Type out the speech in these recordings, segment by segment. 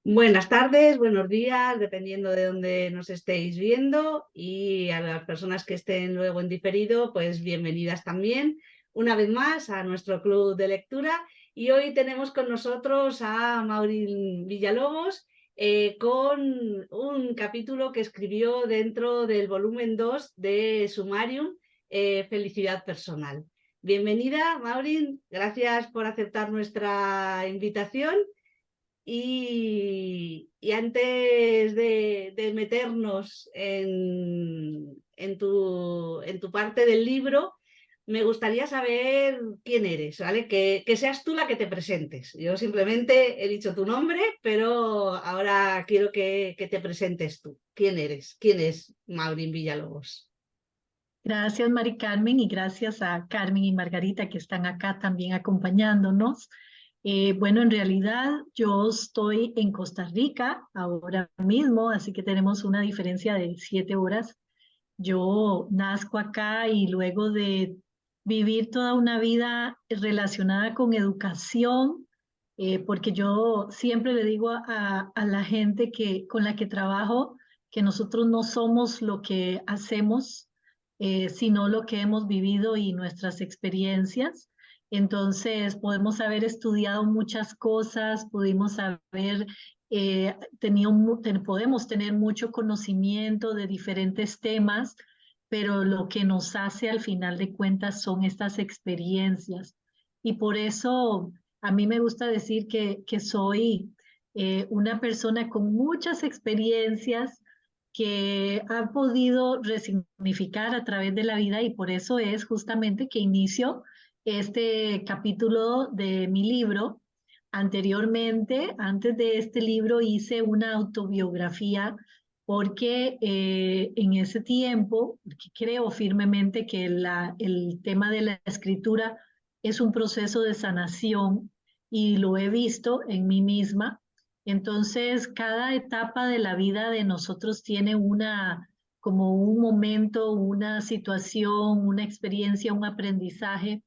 Buenas tardes, buenos días, dependiendo de dónde nos estéis viendo, y a las personas que estén luego en diferido, pues bienvenidas también una vez más a nuestro club de lectura. Y hoy tenemos con nosotros a Maureen Villalobos, con un capítulo que escribió dentro del volumen 2 de Sumarium, Felicidad Personal. Bienvenida, Maureen, gracias por aceptar nuestra invitación. Y antes de meternos en tu parte del libro, me gustaría saber quién eres, ¿vale? Que seas tú la que te presentes. Yo simplemente he dicho tu nombre, pero ahora quiero que te presentes tú. ¿Quién eres? ¿Quién es Maureen Villalobos? Gracias, Mari Carmen, y gracias a Carmen y Margarita que están acá también acompañándonos. Bueno, en realidad yo estoy en Costa Rica ahora mismo, así que tenemos una diferencia de 7 horas. Yo nazco acá y luego de vivir toda una vida relacionada con educación, porque yo siempre le digo a la gente con la que trabajo que nosotros no somos lo que hacemos, sino lo que hemos vivido y nuestras experiencias. Entonces, podemos haber estudiado muchas cosas, pudimos haber podemos tener mucho conocimiento de diferentes temas, pero lo que nos hace al final de cuentas son estas experiencias. Y por eso a mí me gusta decir que soy una persona con muchas experiencias que ha podido resignificar a través de la vida, y por eso es justamente que inicio este capítulo de mi libro. Anteriormente, antes de este libro, hice una autobiografía porque en ese tiempo, porque creo firmemente que el tema de la escritura es un proceso de sanación y lo he visto en mí misma. Entonces, cada etapa de la vida de nosotros tiene como un momento, una situación, una experiencia, un aprendizaje.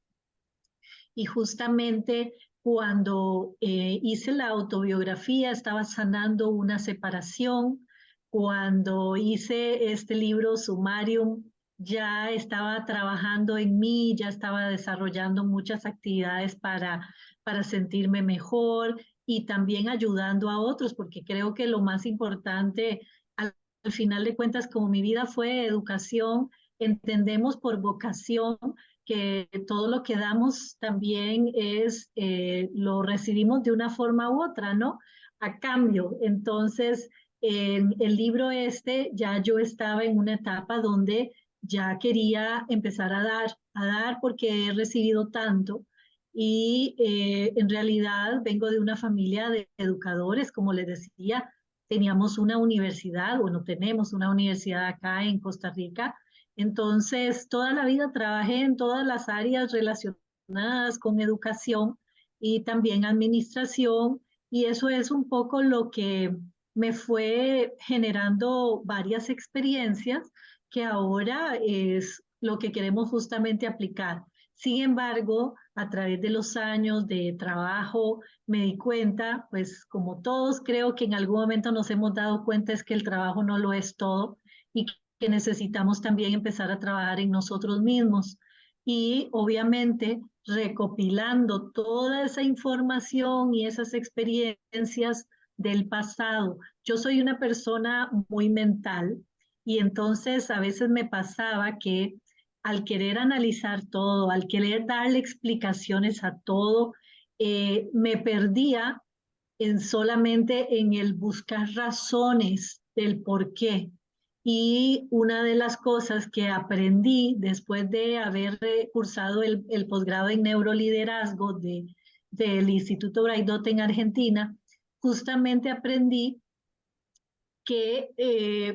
Y justamente cuando hice la autobiografía, estaba sanando una separación. Cuando hice este libro, Sumarium, ya estaba trabajando en mí, ya estaba desarrollando muchas actividades para sentirme mejor y también ayudando a otros, porque creo que lo más importante, al final de cuentas, como mi vida fue educación, entendemos por vocación que todo lo que damos también lo recibimos de una forma u otra, ¿no? A cambio. Entonces, en el libro este ya yo estaba en una etapa donde ya quería empezar a dar porque he recibido tanto. Y en realidad vengo de una familia de educadores, como les decía, teníamos una universidad, bueno, tenemos una universidad acá en Costa Rica. Entonces, toda la vida trabajé en todas las áreas relacionadas con educación y también administración, y eso es un poco lo que me fue generando varias experiencias que ahora es lo que queremos justamente aplicar. Sin embargo, a través de los años de trabajo me di cuenta, pues como todos creo que en algún momento nos hemos dado cuenta, es que el trabajo no lo es todo y que necesitamos también empezar a trabajar en nosotros mismos. Y obviamente recopilando toda esa información y esas experiencias del pasado. Yo soy una persona muy mental y entonces a veces me pasaba que al querer analizar todo, al querer darle explicaciones a todo, me perdía solamente en el buscar razones del por qué. Y una de las cosas que aprendí después de haber cursado el posgrado en neuroliderazgo del Instituto Braidot en Argentina, justamente aprendí que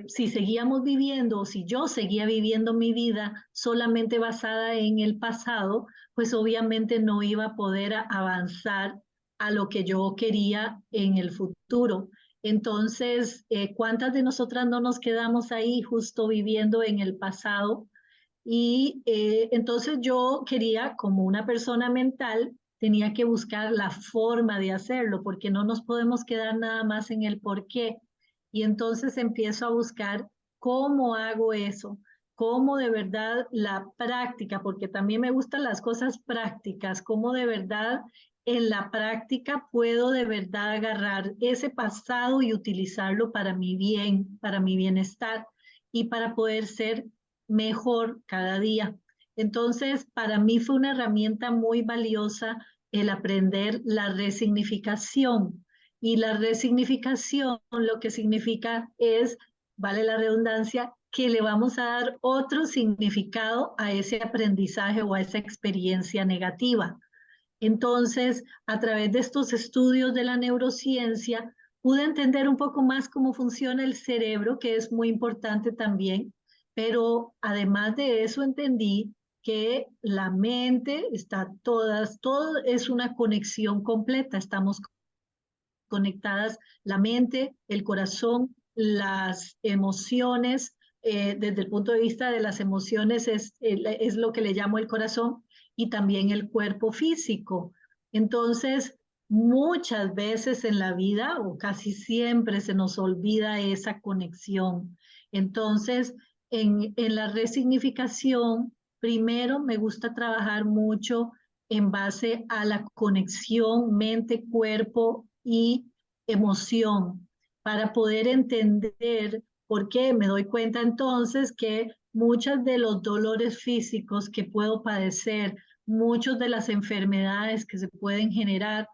si seguíamos viviendo o si yo seguía viviendo mi vida solamente basada en el pasado, pues obviamente no iba a poder avanzar a lo que yo quería en el futuro. Entonces, ¿cuántas de nosotras no nos quedamos ahí justo viviendo en el pasado? Y entonces yo quería, como una persona mental, tenía que buscar la forma de hacerlo, porque no nos podemos quedar nada más en el por qué. Y entonces empiezo a buscar cómo hago eso, cómo de verdad la práctica, porque también me gustan las cosas prácticas, cómo de verdad en la práctica puedo de verdad agarrar ese pasado y utilizarlo para mi bien, para mi bienestar y para poder ser mejor cada día. Entonces, para mí fue una herramienta muy valiosa el aprender la resignificación. Y la resignificación lo que significa es, vale la redundancia, que le vamos a dar otro significado a ese aprendizaje o a esa experiencia negativa. Entonces, a través de estos estudios de la neurociencia, pude entender un poco más cómo funciona el cerebro, que es muy importante también, pero además de eso entendí que la mente está todo es una conexión completa, estamos conectadas la mente, el corazón, las emociones. Desde el punto de vista de las emociones es lo que le llamo el corazón y también el cuerpo físico. Entonces, muchas veces en la vida o casi siempre se nos olvida esa conexión. Entonces, en la resignificación, primero me gusta trabajar mucho en base a la conexión mente, cuerpo y emoción para poder entender por qué me doy cuenta entonces que muchos de los dolores físicos que puedo padecer, muchas de las enfermedades que se pueden generar,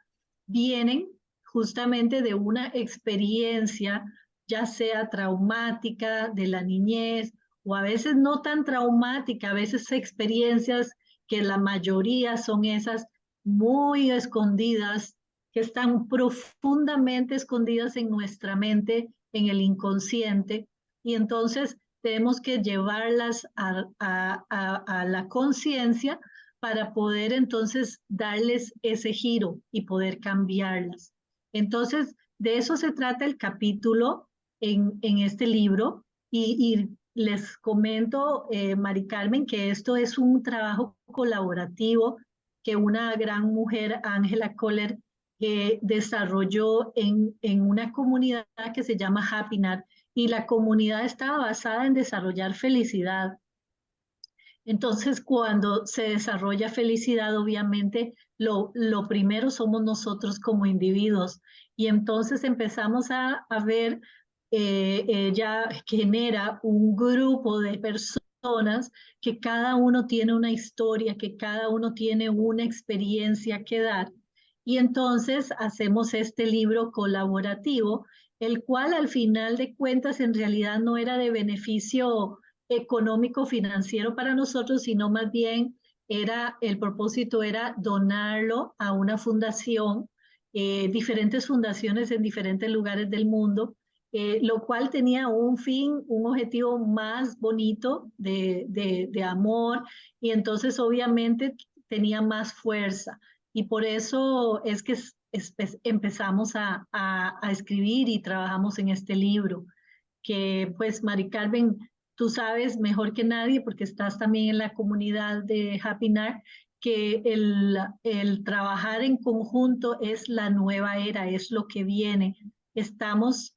vienen justamente de una experiencia, ya sea traumática de la niñez o a veces no tan traumática, a veces experiencias que la mayoría son esas muy escondidas, que están profundamente escondidas en nuestra mente, en el inconsciente, y entonces tenemos que llevarlas a la conciencia para poder entonces darles ese giro y poder cambiarlas. Entonces, de eso se trata el capítulo en este libro y les comento, Mari Carmen, que esto es un trabajo colaborativo que una gran mujer, Ángela Kohler, desarrolló en una comunidad que se llama Happiness y la comunidad estaba basada en desarrollar felicidad. Entonces, cuando se desarrolla felicidad, obviamente lo primero somos nosotros como individuos. Y entonces empezamos a ver, ella genera un grupo de personas que cada uno tiene una historia, que cada uno tiene una experiencia que dar. Y entonces hacemos este libro colaborativo, el cual al final de cuentas en realidad no era de beneficio económico financiero para nosotros, sino más bien el propósito era donarlo a una fundación, diferentes fundaciones en diferentes lugares del mundo, lo cual tenía un fin, un objetivo más bonito de amor y entonces obviamente tenía más fuerza y por eso es que empezamos a escribir y trabajamos en este libro que pues Mari Carmen, tú sabes mejor que nadie porque estás también en la comunidad de Happiness, que el trabajar en conjunto es la nueva era, es lo que viene. Estamos,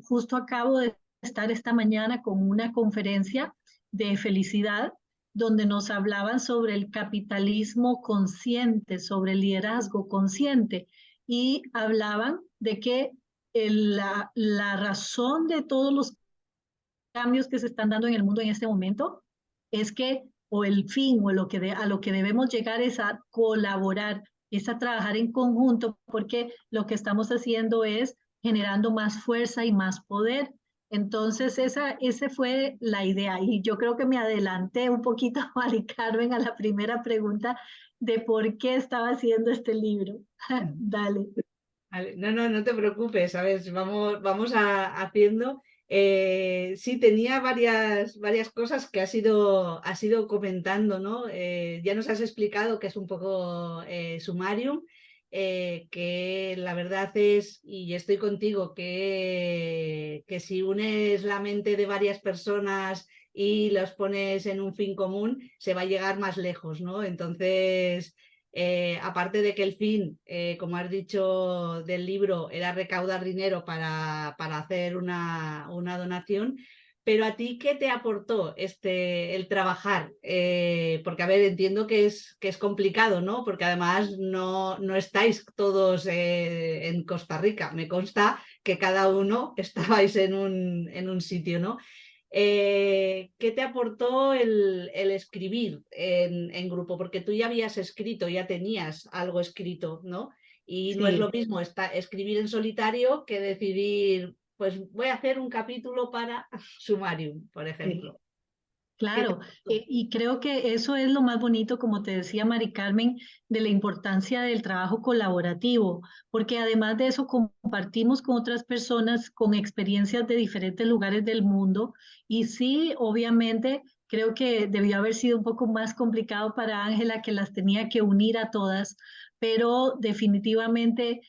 justo acabo de estar esta mañana con una conferencia de felicidad donde nos hablaban sobre el capitalismo consciente, sobre el liderazgo consciente y hablaban de que la razón de todos los cambios que se están dando en el mundo en este momento es que, o el fin, o a lo que debemos llegar es a colaborar, es a trabajar en conjunto, porque lo que estamos haciendo es generando más fuerza y más poder. Entonces, esa fue la idea. Y yo creo que me adelanté un poquito, Mari Carmen, a la primera pregunta de por qué estaba haciendo este libro. Dale. No, no, no te preocupes, ¿sabes? Vamos haciendo. Sí, tenía varias cosas que has ido comentando, ¿no? Ya nos has explicado que es un poco sumarium, que la verdad es, y estoy contigo, que si unes la mente de varias personas y los pones en un fin común, se va a llegar más lejos, ¿no? Entonces aparte de que el fin, como has dicho, del libro era recaudar dinero para hacer una donación, pero a ti, ¿qué te aportó el trabajar? Porque, a ver, entiendo que es complicado, ¿no? Porque además no estáis todos en Costa Rica. Me consta que cada uno estabais en un sitio, ¿no? ¿Qué te aportó el escribir en grupo? Porque tú ya habías escrito, ya tenías algo escrito, ¿no? Y no es Sí. lo mismo escribir en solitario que decidir, pues voy a hacer un capítulo para Sumarium, por Sí. ejemplo. ¿Qué te Claro, aportó? y creo que eso es lo más bonito, como te decía Mari Carmen, de la importancia del trabajo colaborativo, porque además de eso compartimos con otras personas con experiencias de diferentes lugares del mundo y sí, obviamente, creo que debió haber sido un poco más complicado para Ángela que las tenía que unir a todas, pero definitivamente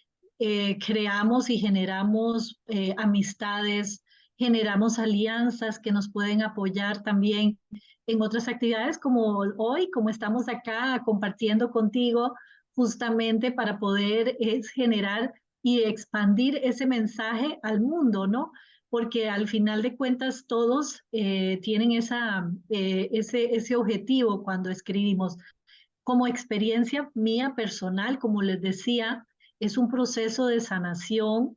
creamos y generamos amistades, generamos alianzas que nos pueden apoyar también en otras actividades como hoy, como estamos acá compartiendo contigo, justamente para poder generar y expandir ese mensaje al mundo, ¿no? Porque al final de cuentas todos tienen ese objetivo cuando escribimos. Como experiencia mía personal, como les decía, es un proceso de sanación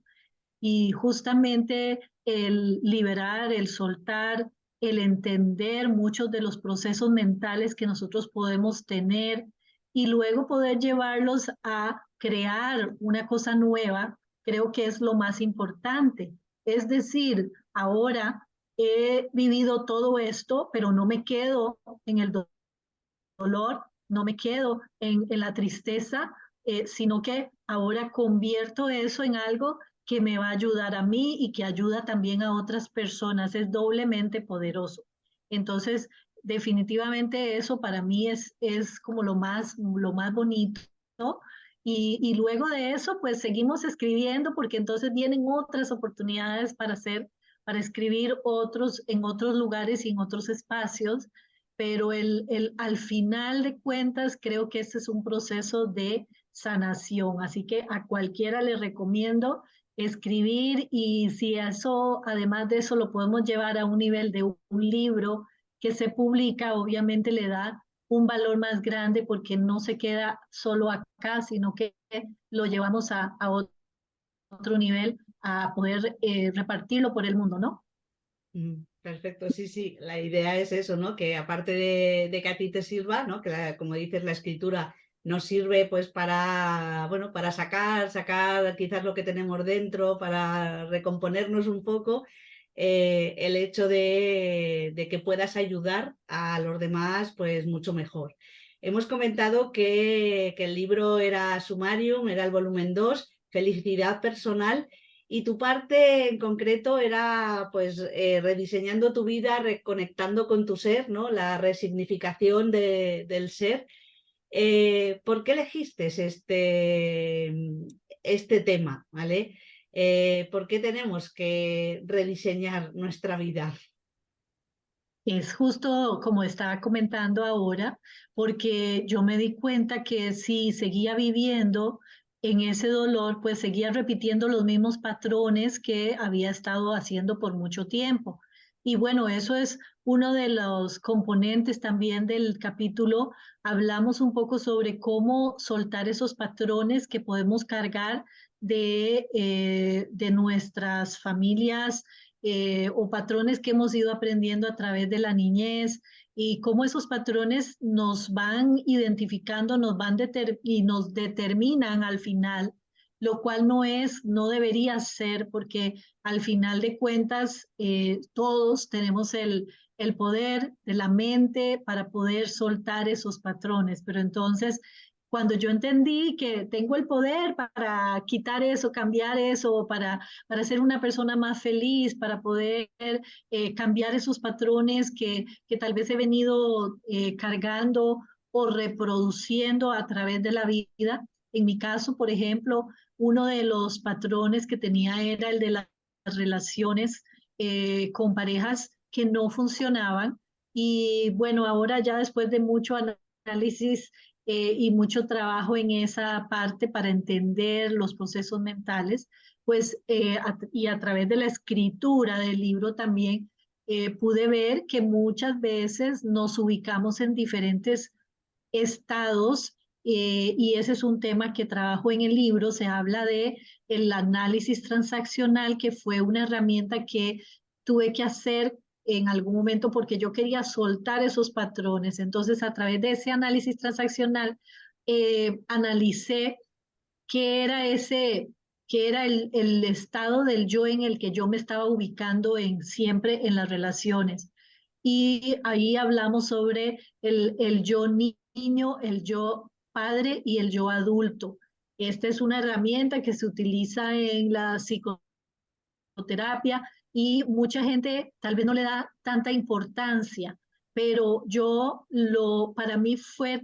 y justamente el liberar, el soltar, el entender muchos de los procesos mentales que nosotros podemos tener y luego poder llevarlos a crear una cosa nueva, creo que es lo más importante. Es decir, ahora he vivido todo esto, pero no me quedo en el dolor, no me quedo en la tristeza, sino que ahora convierto eso en algo que me va a ayudar a mí y que ayuda también a otras personas. Es doblemente poderoso. Entonces, definitivamente eso para mí es como lo más bonito, ¿no? Y luego de eso, pues seguimos escribiendo porque entonces vienen otras oportunidades para hacer, para escribir otros en otros lugares y en otros espacios, pero al final de cuentas creo que este es un proceso de sanación, así que a cualquiera le recomiendo escribir y si eso, además de eso, lo podemos llevar a un nivel de un libro que se publica, obviamente le da un valor más grande porque no se queda solo acá, sino que lo llevamos a otro nivel, a poder repartirlo por el mundo, ¿no? Perfecto, sí, sí. La idea es eso, ¿no? Que aparte de que a ti te sirva, ¿no? Que como dices, la escritura nos sirve pues para, bueno, para sacar quizás lo que tenemos dentro, para recomponernos un poco, el hecho de que puedas ayudar a los demás, pues mucho mejor. Hemos comentado que el libro era Sumarium, era el volumen 2, Felicidad Personal. Y tu parte en concreto era pues rediseñando tu vida, reconectando con tu ser, ¿no? La resignificación del ser. ¿Por qué elegiste este tema? ¿Vale? ¿Por qué tenemos que rediseñar nuestra vida? Es justo como estaba comentando ahora, porque yo me di cuenta que si seguía viviendo en ese dolor, pues seguía repitiendo los mismos patrones que había estado haciendo por mucho tiempo. Y bueno, eso es uno de los componentes también del capítulo. Hablamos un poco sobre cómo soltar esos patrones que podemos cargar de nuestras familias o patrones que hemos ido aprendiendo a través de la niñez y cómo esos patrones nos van identificando, y nos determinan al final, lo cual no debería ser, porque al final de cuentas todos tenemos el poder de la mente para poder soltar esos patrones, pero entonces cuando yo entendí que tengo el poder para quitar eso, cambiar eso, para ser una persona más feliz, para poder cambiar esos patrones que tal vez he venido cargando o reproduciendo a través de la vida. En mi caso, por ejemplo, uno de los patrones que tenía era el de las relaciones con parejas que no funcionaban. Y bueno, ahora ya después de mucho análisis y mucho trabajo en esa parte para entender los procesos mentales, pues y a través de la escritura del libro también pude ver que muchas veces nos ubicamos en diferentes estados y ese es un tema que trabajo en el libro. Se habla de el análisis transaccional, que fue una herramienta que tuve que hacer en algún momento porque yo quería soltar esos patrones. Entonces, a través de ese análisis transaccional, analicé qué era qué era el estado del yo en el que yo me estaba ubicando siempre en las relaciones. Y ahí hablamos sobre el yo niño, el yo padre y el yo adulto. Esta es una herramienta que se utiliza en la psicoterapia y mucha gente tal vez no le da tanta importancia, pero para mí fue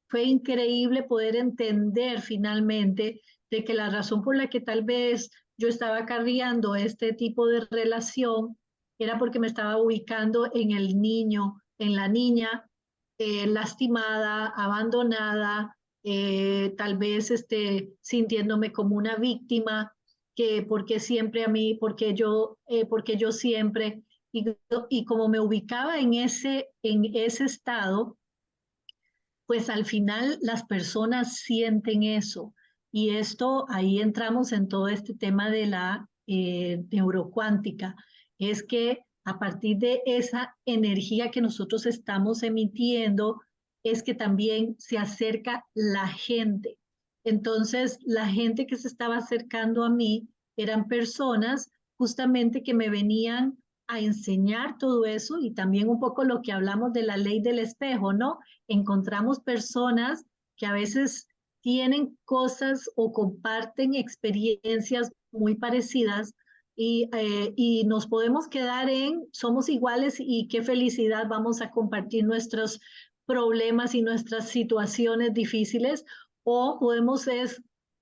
fue increíble poder entender finalmente de que la razón por la que tal vez yo estaba cargando este tipo de relación era porque me estaba ubicando en el niño, en la niña lastimada, abandonada, tal vez sintiéndome como una víctima, que porque siempre a mí, porque yo siempre, y, y como me ubicaba en ese estado, pues al final las personas sienten eso. Y esto, ahí entramos en todo este tema de la neurocuántica. Es que a partir de esa energía que nosotros estamos emitiendo, es que también se acerca la gente. Entonces, la gente que se estaba acercando a mí eran personas justamente que me venían a enseñar todo eso y también un poco lo que hablamos de la ley del espejo, ¿no? Encontramos personas que a veces tienen cosas o comparten experiencias muy parecidas y nos podemos quedar en somos iguales y qué felicidad vamos a compartir nuestros problemas y nuestras situaciones difíciles o podemos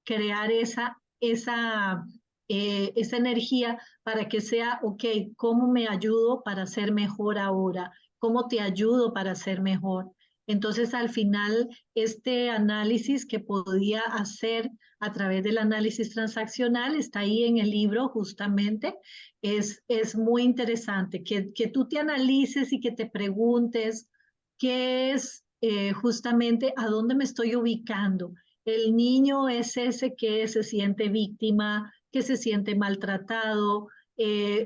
crear esa energía para que sea, ok, ¿cómo me ayudo para ser mejor ahora? ¿Cómo te ayudo para ser mejor? Entonces, al final, este análisis que podía hacer a través del análisis transaccional está ahí en el libro justamente. Es muy interesante que tú te analices y que te preguntes qué es justamente a dónde me estoy ubicando. El niño es ese que se siente víctima, que se siente maltratado.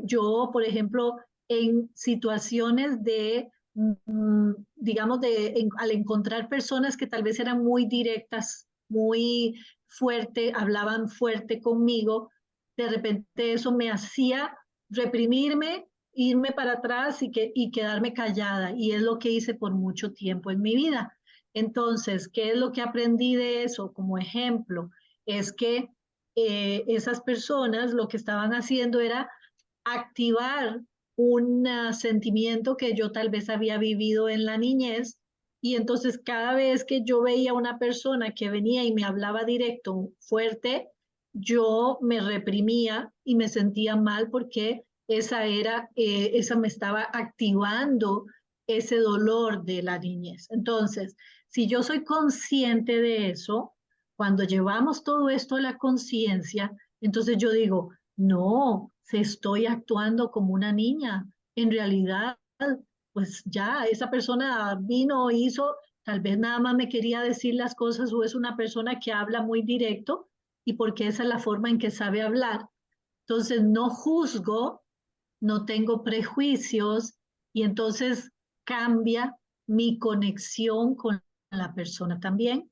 Yo, por ejemplo, en situaciones digamos, al encontrar personas que tal vez eran muy directas, muy fuerte, hablaban fuerte conmigo, de repente eso me hacía reprimirme, irme para atrás y quedarme callada. Y es lo que hice por mucho tiempo en mi vida. Entonces, ¿qué es lo que aprendí de eso? Como ejemplo, es que esas personas lo que estaban haciendo era activar un sentimiento que yo tal vez había vivido en la niñez y entonces cada vez que yo veía una persona que venía y me hablaba directo, fuerte, yo me reprimía y me sentía mal porque esa me estaba activando ese dolor de la niñez. Entonces, si yo soy consciente de eso, cuando llevamos todo esto a la conciencia, entonces yo digo, no, se estoy actuando como una niña. En realidad, pues ya esa persona vino, hizo, tal vez nada más me quería decir las cosas o es una persona que habla muy directo y porque esa es la forma en que sabe hablar. Entonces no juzgo, no tengo prejuicios y entonces cambia mi conexión con la persona también.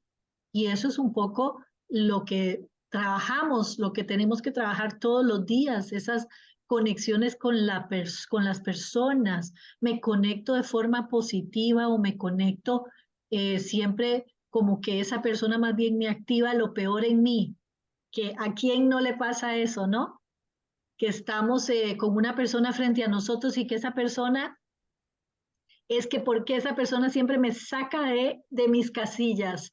Y eso es un poco lo que trabajamos, lo que tenemos que trabajar todos los días, esas conexiones con las personas. Me conecto de forma positiva o me conecto siempre como que esa persona más bien me activa lo peor en mí, que a quién no le pasa eso, ¿no? Que estamos con una persona frente a nosotros y que esa persona es que porque esa persona siempre me saca de mis casillas,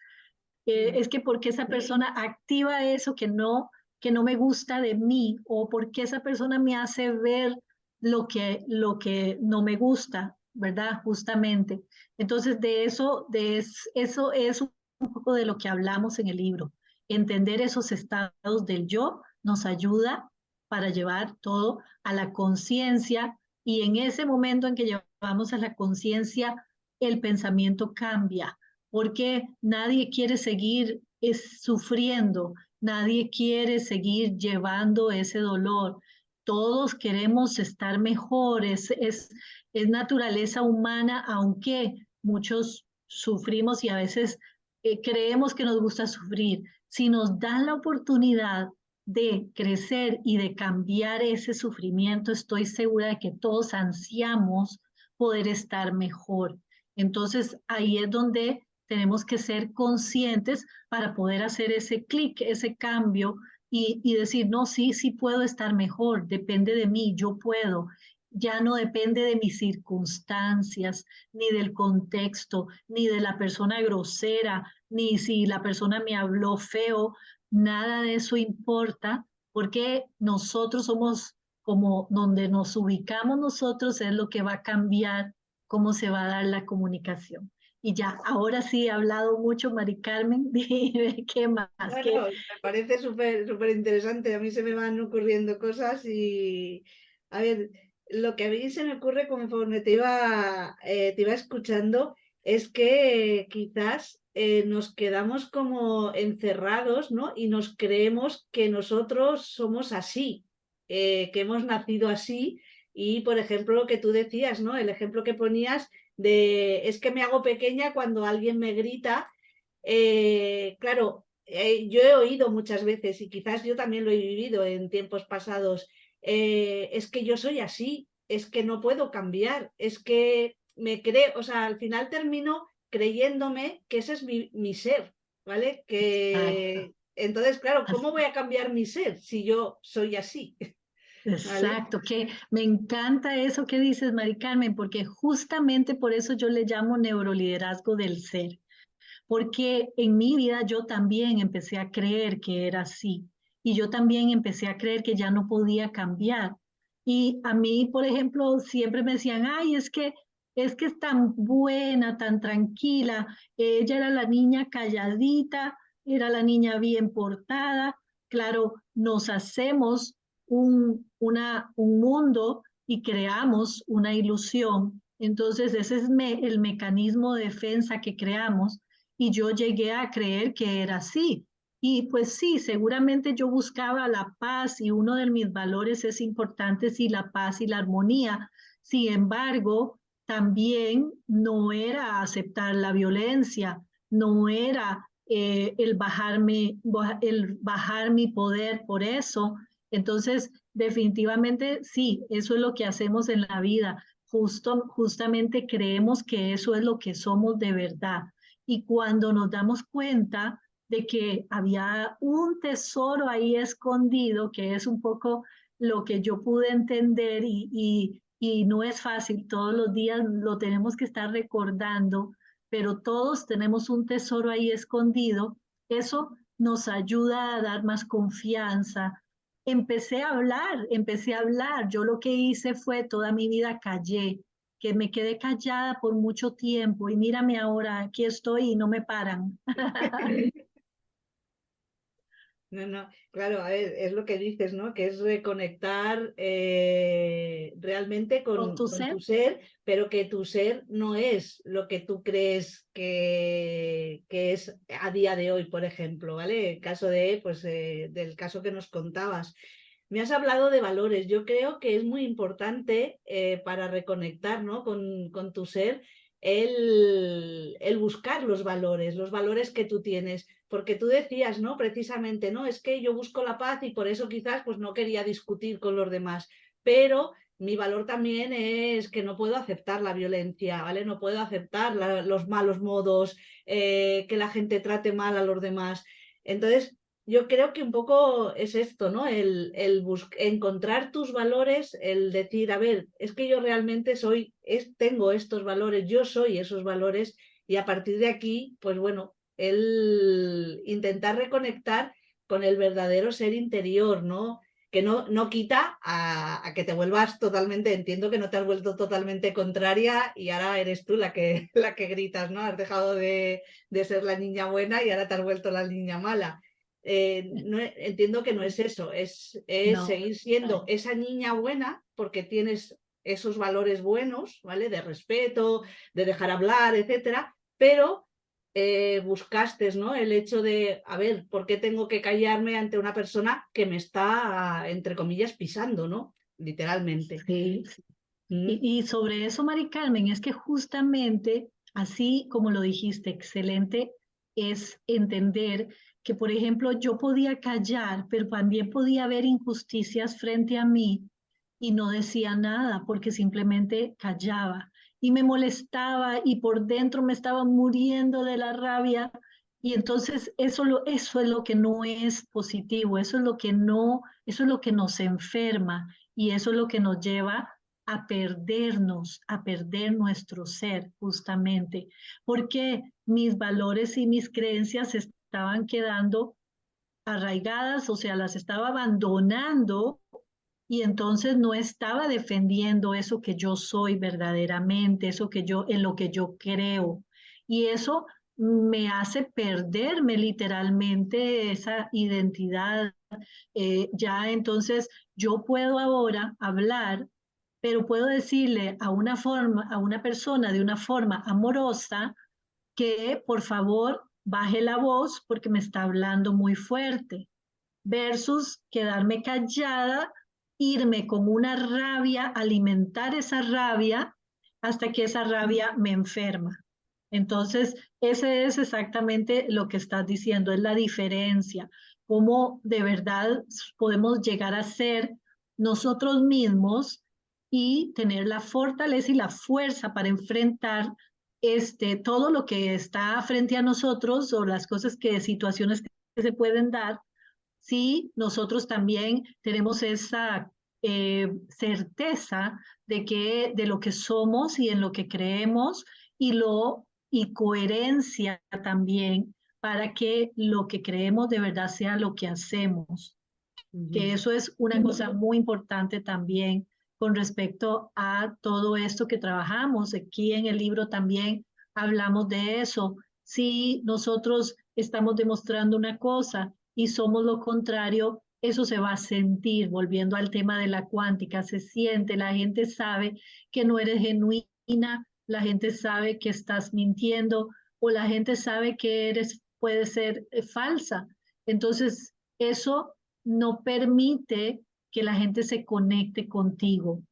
es que porque esa persona activa eso que no me gusta de mí o porque esa persona me hace ver lo que no me gusta. ¿verdad? Justamente. Entonces, eso es un poco de lo que hablamos en el libro. Entender esos estados del yo nos ayuda para llevar todo a la conciencia y en ese momento en que llevamos a la conciencia, el pensamiento cambia, porque nadie quiere seguir sufriendo, nadie quiere seguir llevando ese dolor. Todos queremos estar mejores, es naturaleza humana, aunque muchos sufrimos y a veces creemos que nos gusta sufrir. Si nos dan la oportunidad de crecer y de cambiar ese sufrimiento, estoy segura de que todos ansiamos poder estar mejor. Entonces ahí es donde tenemos que ser conscientes para poder hacer ese clic, ese cambio y decir, no, sí, sí puedo estar mejor, depende de mí, yo puedo. Ya no depende de mis circunstancias, ni del contexto, ni de la persona grosera, ni si la persona me habló feo, nada de eso importa, porque nosotros somos como donde nos ubicamos nosotros es lo que va a cambiar cómo se va a dar la comunicación. Y ya, ahora sí he hablado mucho, Mari Carmen, dime qué más, qué. Bueno, me parece súper interesante. A mí se me van ocurriendo cosas y, a ver, lo que a mí se me ocurre conforme te iba escuchando es que quizás nos quedamos como encerrados, ¿no? Y nos creemos que nosotros somos así, que hemos nacido así. Y, por ejemplo, lo que tú decías, ¿no? El ejemplo que ponías de es que me hago pequeña cuando alguien me grita. Claro, yo he oído muchas veces, y quizás yo también lo he vivido en tiempos pasados, es que yo soy así, es que no puedo cambiar, es que me creo, o sea, al final termino creyéndome que ese es mi ser, ¿vale? Exacto. Que entonces, claro, ¿cómo voy a cambiar mi ser si yo soy así? ¿Vale? Exacto, que me encanta eso que dices, Mari Carmen, porque justamente por eso yo le llamo neuroliderazgo del ser, porque en mi vida yo también empecé a creer que era así y yo también empecé a creer que ya no podía cambiar. Y a mí, por ejemplo, siempre me decían, ay, es que es tan buena, tan tranquila, ella era la niña calladita, era la niña bien portada. Claro, nos hacemos un mundo y creamos una ilusión. Entonces, ese es el mecanismo de defensa que creamos y yo llegué a creer que era así. Y pues sí, seguramente yo buscaba la paz y uno de mis valores es importante, sí, la paz y la armonía. Sin embargo, también no era aceptar la violencia, no era el bajar mi poder por eso. Entonces, definitivamente sí, eso es lo que hacemos en la vida. Justamente creemos que eso es lo que somos de verdad. Y cuando nos damos cuenta de que había un tesoro ahí escondido, que es un poco lo que yo pude entender y no es fácil, todos los días lo tenemos que estar recordando, pero todos tenemos un tesoro ahí escondido, eso nos ayuda a dar más confianza. Empecé a hablar, yo lo que hice fue toda mi vida callé, que me quedé callada por mucho tiempo y mírame ahora, aquí estoy y no me paran. No, no, claro, a ver, es lo que dices, ¿no? Que es reconectar realmente Con tu con ser, tu ser, pero que tu ser no es lo que tú crees que es a día de hoy, por ejemplo, ¿vale? El caso de, pues, del caso que nos contabas. Me has hablado de valores. Yo creo que es muy importante para reconectar, ¿no? con tu ser el buscar los valores que tú tienes. Porque tú decías, ¿no? Precisamente, ¿no? Es que yo busco la paz y por eso quizás pues no quería discutir con los demás. Pero mi valor también es que no puedo aceptar la violencia, ¿vale? No puedo aceptar los malos modos, que la gente trate mal a los demás. Entonces, yo creo que un poco es esto, ¿no? Encontrar tus valores, el decir, a ver, es que yo realmente tengo estos valores, yo soy esos valores, y a partir de aquí, pues bueno, el intentar reconectar con el verdadero ser interior, ¿no? que no quita a que te vuelvas totalmente, entiendo que no te has vuelto totalmente contraria y ahora eres tú la que gritas, ¿no? Has dejado de ser la niña buena y ahora te has vuelto la niña mala. Entiendo que no es eso, es No, seguir siendo esa niña buena porque tienes esos valores buenos, ¿vale? De respeto, de dejar hablar, etcétera, pero buscaste, ¿no? El hecho de, a ver, ¿por qué tengo que callarme ante una persona que me está, entre comillas, pisando, ¿no? Literalmente. sí. Mm. Y sobre eso, Mari Carmen, es que justamente, así como lo dijiste, excelente, es entender que, por ejemplo, yo podía callar, pero también podía haber injusticias frente a mí y no decía nada porque simplemente callaba y me molestaba y por dentro me estaba muriendo de la rabia. Y entonces eso es lo que no es positivo, eso es lo que no, eso es lo que nos enferma y eso es lo que nos lleva a perdernos, a perder nuestro ser justamente, porque mis valores y mis creencias estaban quedando arraigadas, o sea, las estaba abandonando y entonces no estaba defendiendo eso que yo soy verdaderamente, eso que yo, en lo que yo creo. Y eso me hace perderme literalmente esa identidad. Ya entonces yo puedo ahora hablar, pero puedo decirle a una persona de una forma amorosa que por favor baje la voz porque me está hablando muy fuerte, versus quedarme callada, irme con una rabia, alimentar esa rabia hasta que esa rabia me enferma. Entonces, ese es exactamente lo que estás diciendo, es la diferencia, cómo de verdad podemos llegar a ser nosotros mismos y tener la fortaleza y la fuerza para enfrentar todo lo que está frente a nosotros o las cosas situaciones que se pueden dar si nosotros también tenemos esa certeza de lo que somos y en lo que creemos y coherencia también para que lo que creemos de verdad sea lo que hacemos, que eso es una cosa muy importante también con respecto a todo esto que trabajamos. Aquí en el libro también hablamos de eso. Si nosotros estamos demostrando una cosa y somos lo contrario, eso se va a sentir, volviendo al tema de la cuántica, se siente, la gente sabe que no eres genuina, la gente sabe que estás mintiendo o la gente sabe que eres, puede ser falsa. Entonces, eso no permite que la gente se conecte contigo.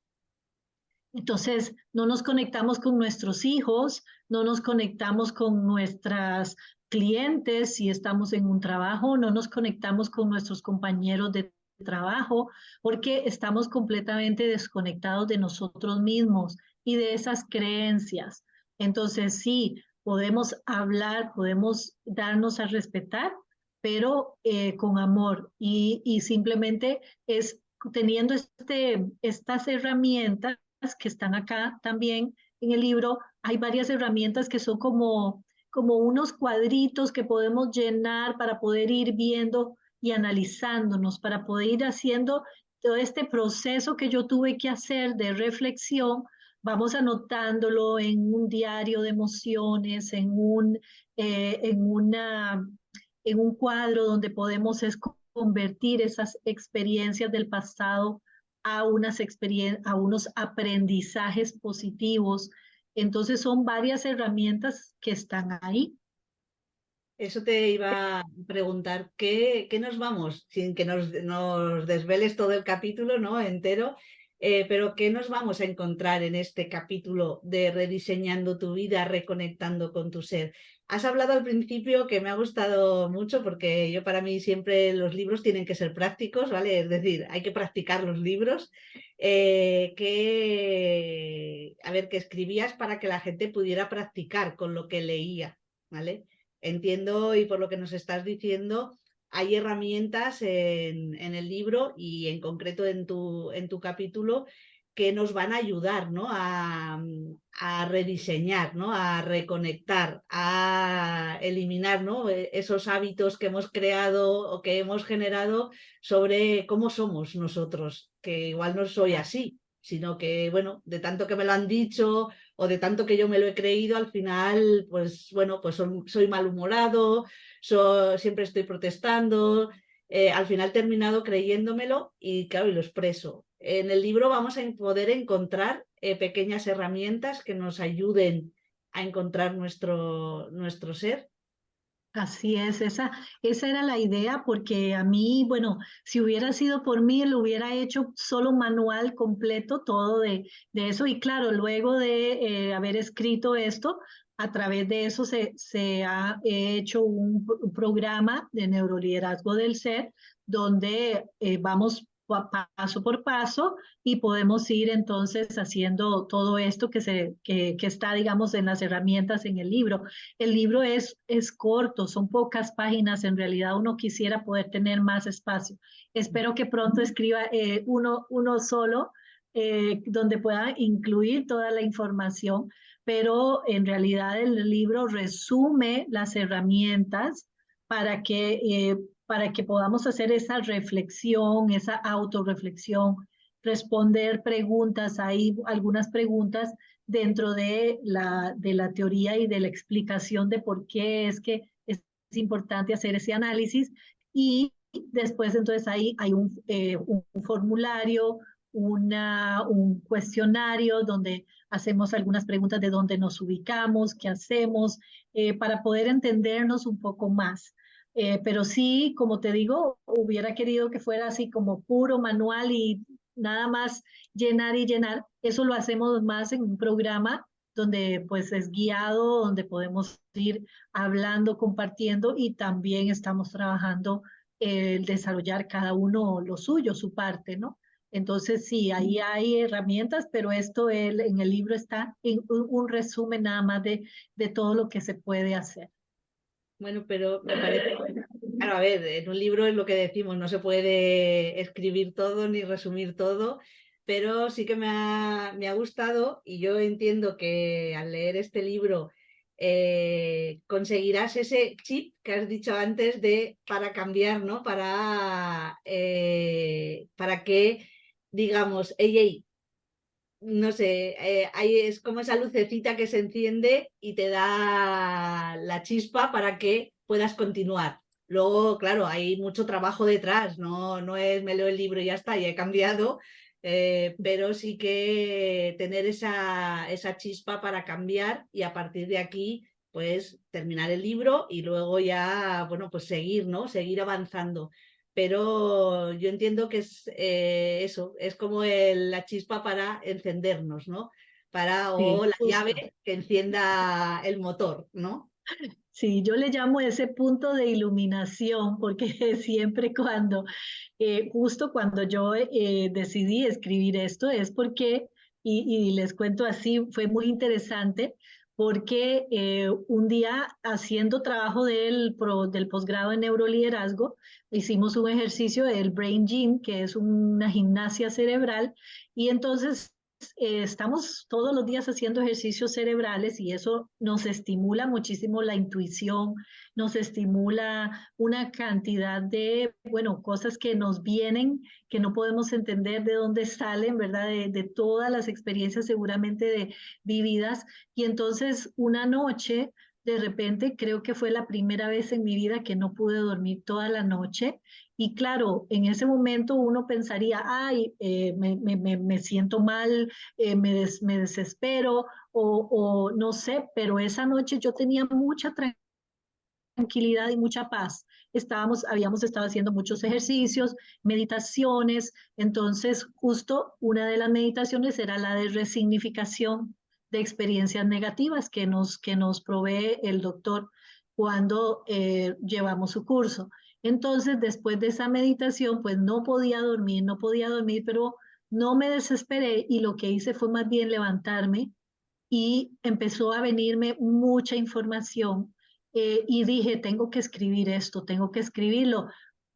Entonces, no nos conectamos con nuestros hijos, no nos conectamos con nuestras clientes si estamos en un trabajo, no nos conectamos con nuestros compañeros de trabajo, porque estamos completamente desconectados de nosotros mismos y de esas creencias. Entonces, sí, podemos hablar, podemos darnos a respetar, pero con amor y simplemente es teniendo estas herramientas que están acá también en el libro, hay varias herramientas que son como unos cuadritos que podemos llenar para poder ir viendo y analizándonos, para poder ir haciendo todo este proceso que yo tuve que hacer de reflexión. Vamos anotándolo en un diario de emociones, en un cuadro donde podemos convertir esas experiencias del pasado a a unos aprendizajes positivos. Entonces son varias herramientas que están ahí. Eso te iba a preguntar, ¿qué nos vamos? Sin que nos desveles todo el capítulo, ¿no? Entero, pero ¿qué nos vamos a encontrar en este capítulo de Rediseñando tu vida, reconectando con tu ser? Has hablado al principio que me ha gustado mucho porque yo para mí siempre los libros tienen que ser prácticos, ¿vale? Es decir, hay que practicar los libros. A ver, que escribías para que la gente pudiera practicar con lo que leía, ¿vale? Entiendo y por lo que nos estás diciendo, hay herramientas en el libro y en concreto en tu capítulo que nos van a ayudar, ¿no? A rediseñar, ¿no? A reconectar, a eliminar, ¿no? Esos hábitos que hemos creado o que hemos generado sobre cómo somos nosotros, que igual no soy así, sino que, bueno, de tanto que me lo han dicho o de tanto que yo me lo he creído, al final, pues bueno, pues soy malhumorado, siempre estoy protestando, al final he terminado creyéndomelo y claro, y lo expreso. En el libro vamos a poder encontrar pequeñas herramientas que nos ayuden a encontrar nuestro ser. Así es, esa era la idea, porque a mí, bueno, si hubiera sido por mí, lo hubiera hecho solo manual completo, todo de eso. Y claro, luego de haber escrito esto, a través de eso se ha hecho un programa de neuroliderazgo del ser, donde vamos paso por paso y podemos ir entonces haciendo todo esto que está, digamos, en las herramientas en el libro. El libro es corto, son pocas páginas, en realidad uno quisiera poder tener más espacio. Espero que pronto escriba uno solo, donde pueda incluir toda la información, pero en realidad el libro resume las herramientas para para que podamos hacer esa reflexión, esa autorreflexión, responder preguntas. Hay algunas preguntas dentro de la teoría y de la explicación de por qué es que es importante hacer ese análisis. Y después entonces ahí hay un formulario, un cuestionario donde hacemos algunas preguntas de dónde nos ubicamos, qué hacemos, para poder entendernos un poco más. Pero sí, como te digo, hubiera querido que fuera así como puro manual y nada más llenar y llenar. Eso lo hacemos más en un programa donde pues es guiado, donde podemos ir hablando, compartiendo, y también estamos trabajando el desarrollar cada uno lo suyo, su parte, ¿no? Entonces sí, ahí hay herramientas, pero en el libro está en un resumen nada más de todo lo que se puede hacer. Bueno, pero me parece, claro, a ver, en un libro es lo que decimos, no se puede escribir todo ni resumir todo, pero sí que me ha gustado y yo entiendo que al leer este libro conseguirás ese chip que has dicho antes de para cambiar, ¿no? Para que digamos, ey, ey, no sé, ahí es como esa lucecita que se enciende y te da la chispa para que puedas continuar. Luego, claro, hay mucho trabajo detrás, no es me leo el libro y ya está, ya he cambiado, pero sí que tener esa chispa para cambiar y a partir de aquí, pues terminar el libro y luego ya, bueno, pues seguir, ¿no? Seguir avanzando, pero yo entiendo que es eso, es como la chispa para encendernos, ¿no? O Sí, la llave justo. que encienda el motor, ¿no? Sí, yo le llamo ese punto de iluminación, porque siempre justo cuando yo decidí escribir esto, es porque, y les cuento así, fue muy interesante, porque un día haciendo trabajo del posgrado en neuroliderazgo, hicimos un ejercicio del Brain Gym, que es una gimnasia cerebral, y entonces estamos todos los días haciendo ejercicios cerebrales y eso nos estimula muchísimo la intuición, nos estimula una cantidad de, bueno, cosas que nos vienen, que no podemos entender de dónde salen, ¿verdad? De todas las experiencias seguramente vividas. Y entonces una noche, de repente, creo que fue la primera vez en mi vida que no pude dormir toda la noche. Y claro, en ese momento uno pensaría, ay, me siento mal, me desespero o no sé, pero esa noche yo tenía mucha tranquilidad y mucha paz. Habíamos estado haciendo muchos ejercicios, meditaciones, entonces justo una de las meditaciones era la de resignificación de experiencias negativas que nos provee el doctor cuando llevamos su curso. Entonces, después de esa meditación, pues no podía dormir, pero no me desesperé y lo que hice fue más bien levantarme y empezó a venirme mucha información, y dije, tengo que escribir esto, tengo que escribirlo.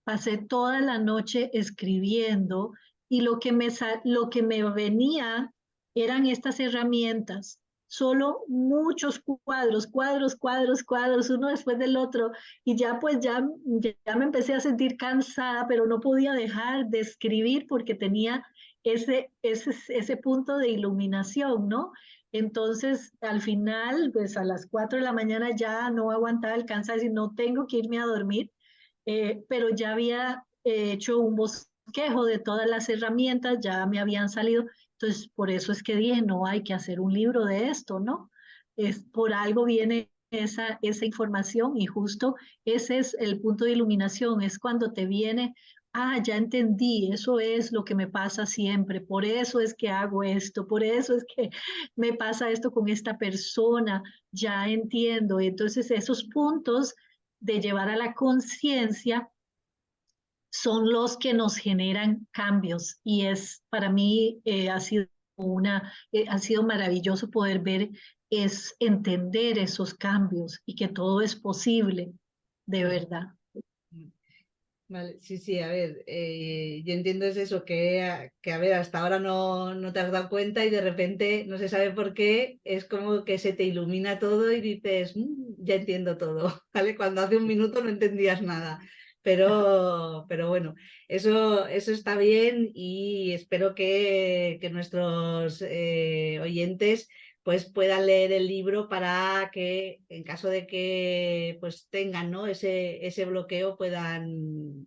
Pasé toda la noche escribiendo y lo que me venía eran estas herramientas, solo muchos cuadros, cuadros, cuadros, cuadros, uno después del otro, y ya pues ya me empecé a sentir cansada, pero no podía dejar de escribir porque tenía ese punto de iluminación, ¿no? Entonces, al final, pues a las 4 de la mañana ya no aguantaba el cansancio y no tengo que irme a dormir, pero ya había hecho un bosquejo de todas las herramientas, ya me habían salido, entonces por eso es que dije, no hay que hacer un libro de esto, ¿no? Por algo viene esa información y justo ese es el punto de iluminación, es cuando te viene, ya entendí, eso es lo que me pasa siempre, por eso es que hago esto, por eso es que me pasa esto con esta persona, ya entiendo. Entonces esos puntos de llevar a la conciencia son los que nos generan cambios y es para mí ha sido maravilloso poder ver, es entender esos cambios y que todo es posible, de verdad. Vale, sí, sí, a ver, yo entiendo es eso, que a ver, hasta ahora no te has dado cuenta y de repente, no se sabe por qué, es como que se te ilumina todo y dices, ya entiendo todo, ¿vale? Cuando hace un minuto no entendías nada, pero bueno, eso está bien y espero que nuestros oyentes pues puedan leer el libro para que en caso de que pues tengan, ¿no? ese bloqueo puedan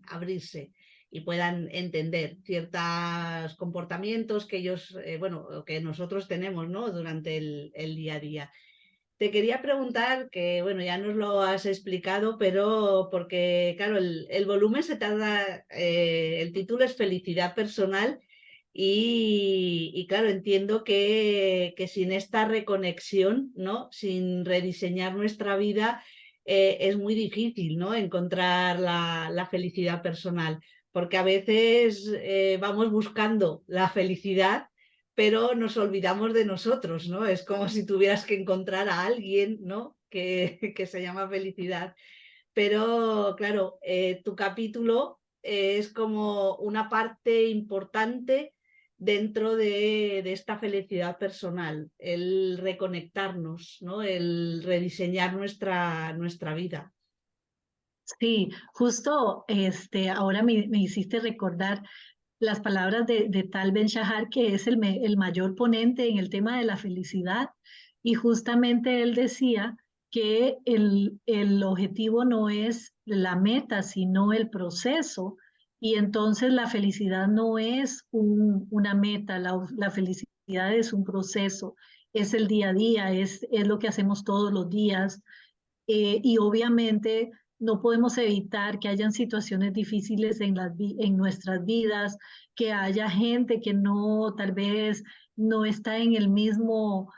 abrirse y puedan entender ciertos comportamientos que ellos, bueno, que nosotros tenemos, ¿no? Durante el día a día. Te quería preguntar, que bueno, ya nos lo has explicado, pero porque, claro, el volumen se tarda, el título es Felicidad Personal y claro, entiendo que sin esta reconexión, ¿no? Sin rediseñar nuestra vida, es muy difícil, ¿no? Encontrar la felicidad personal, porque a veces vamos buscando la felicidad pero nos olvidamos de nosotros, ¿no? Es como si tuvieras que encontrar a alguien, ¿no? Que se llama felicidad. Pero claro, tu capítulo es como una parte importante dentro de esta felicidad personal, el reconectarnos, ¿no? El rediseñar nuestra vida. Sí, justo ahora me hiciste recordar las palabras de Tal Ben Shahar, que es el mayor ponente en el tema de la felicidad, y justamente él decía que el objetivo no es la meta, sino el proceso, y entonces la felicidad no es una meta, la felicidad es un proceso, es el día a día, es lo que hacemos todos los días, y obviamente no podemos evitar que hayan situaciones difíciles en nuestras vidas, que haya gente que no, tal vez no está en el mismo,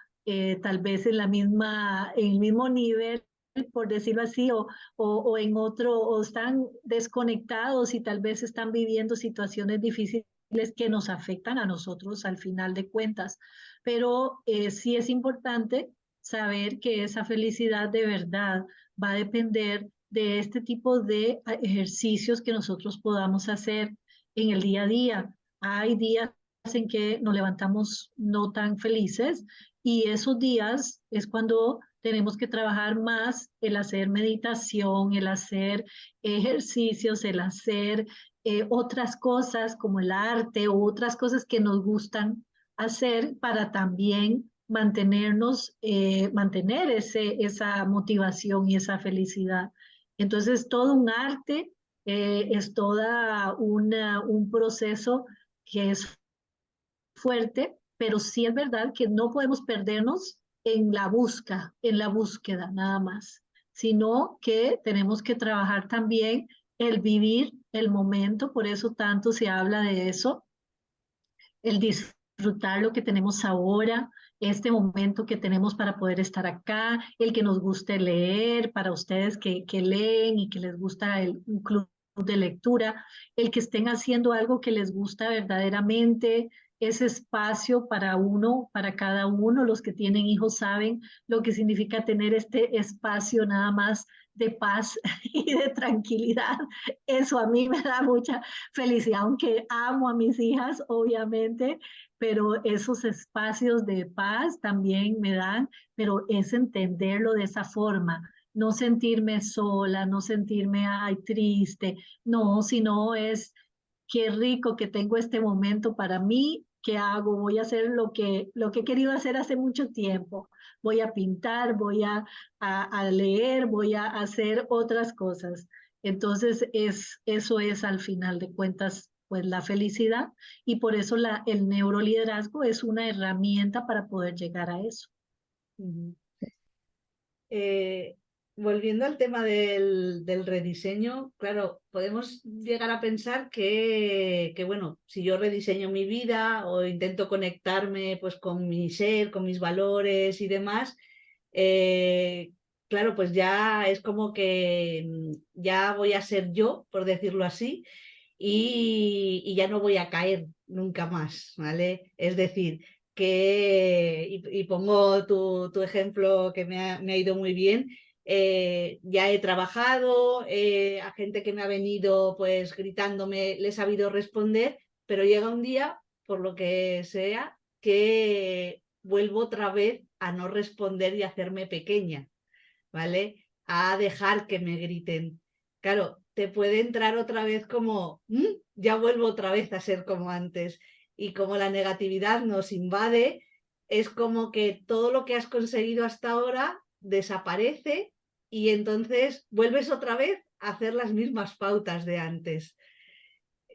tal vez en el mismo nivel, por decirlo así, o en otro, o están desconectados y tal vez están viviendo situaciones difíciles que nos afectan a nosotros al final de cuentas. Pero sí es importante saber que esa felicidad de verdad va a depender de este tipo de ejercicios que nosotros podamos hacer en el día a día. Hay días en que nos levantamos no tan felices y esos días es cuando tenemos que trabajar más el hacer meditación, el hacer ejercicios, el hacer otras cosas como el arte o otras cosas que nos gustan hacer para también mantener esa motivación y esa felicidad. Entonces, todo un arte, es toda un proceso que es fuerte, pero sí es verdad que no podemos perdernos en la búsqueda nada más, sino que tenemos que trabajar también el vivir el momento, por eso tanto se habla de eso, el disfrutar lo que tenemos ahora, este momento que tenemos para poder estar acá, el que nos guste leer, para ustedes que leen y que les gusta un club de lectura, el que estén haciendo algo que les gusta verdaderamente, ese espacio para uno, para cada uno, los que tienen hijos saben lo que significa tener este espacio nada más de paz y de tranquilidad. Eso a mí me da mucha felicidad, aunque amo a mis hijas, obviamente, pero esos espacios de paz también me dan, pero es entenderlo de esa forma, no sentirme sola, no sentirme, ay, triste, no, sino es qué rico que tengo este momento para mí. ¿Qué hago? Voy a hacer lo que he querido hacer hace mucho tiempo. Voy a pintar, voy a leer, voy a hacer otras cosas. Entonces, eso es al final de cuentas, pues la felicidad y por eso el neuroliderazgo es una herramienta para poder llegar a eso. Ujú. Eh, Volviendo al tema del rediseño, claro, podemos llegar a pensar que, bueno, si yo rediseño mi vida o intento conectarme pues con mi ser, con mis valores y demás, claro, pues ya es como que ya voy a ser yo, por decirlo así, y ya no voy a caer nunca más, ¿vale? Es decir, y pongo tu ejemplo que me ha ido muy bien. Ya he trabajado, a gente que me ha venido pues gritándome, le he sabido responder, pero llega un día, por lo que sea, que vuelvo otra vez a no responder y a hacerme pequeña, ¿vale? A dejar que me griten. Claro, te puede entrar otra vez como, ya vuelvo otra vez a ser como antes. Y como la negatividad nos invade, es como que todo lo que has conseguido hasta ahora desaparece y entonces vuelves otra vez a hacer las mismas pautas de antes.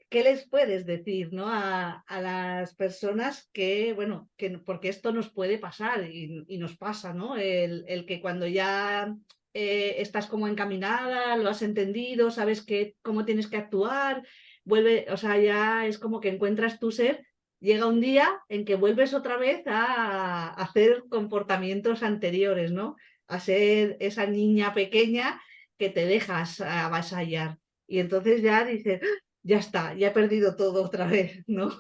¿Qué les puedes decir, ¿no? a las personas que, bueno, porque esto nos puede pasar y nos pasa, ¿no? El que cuando ya estás como encaminada, lo has entendido, sabes cómo tienes que actuar, o sea, ya es como que encuentras tu ser, llega un día en que vuelves otra vez a hacer comportamientos anteriores, ¿no? A ser esa niña pequeña que te dejas avasallar. Y entonces ya dices, ya está, ya he perdido todo otra vez, ¿no?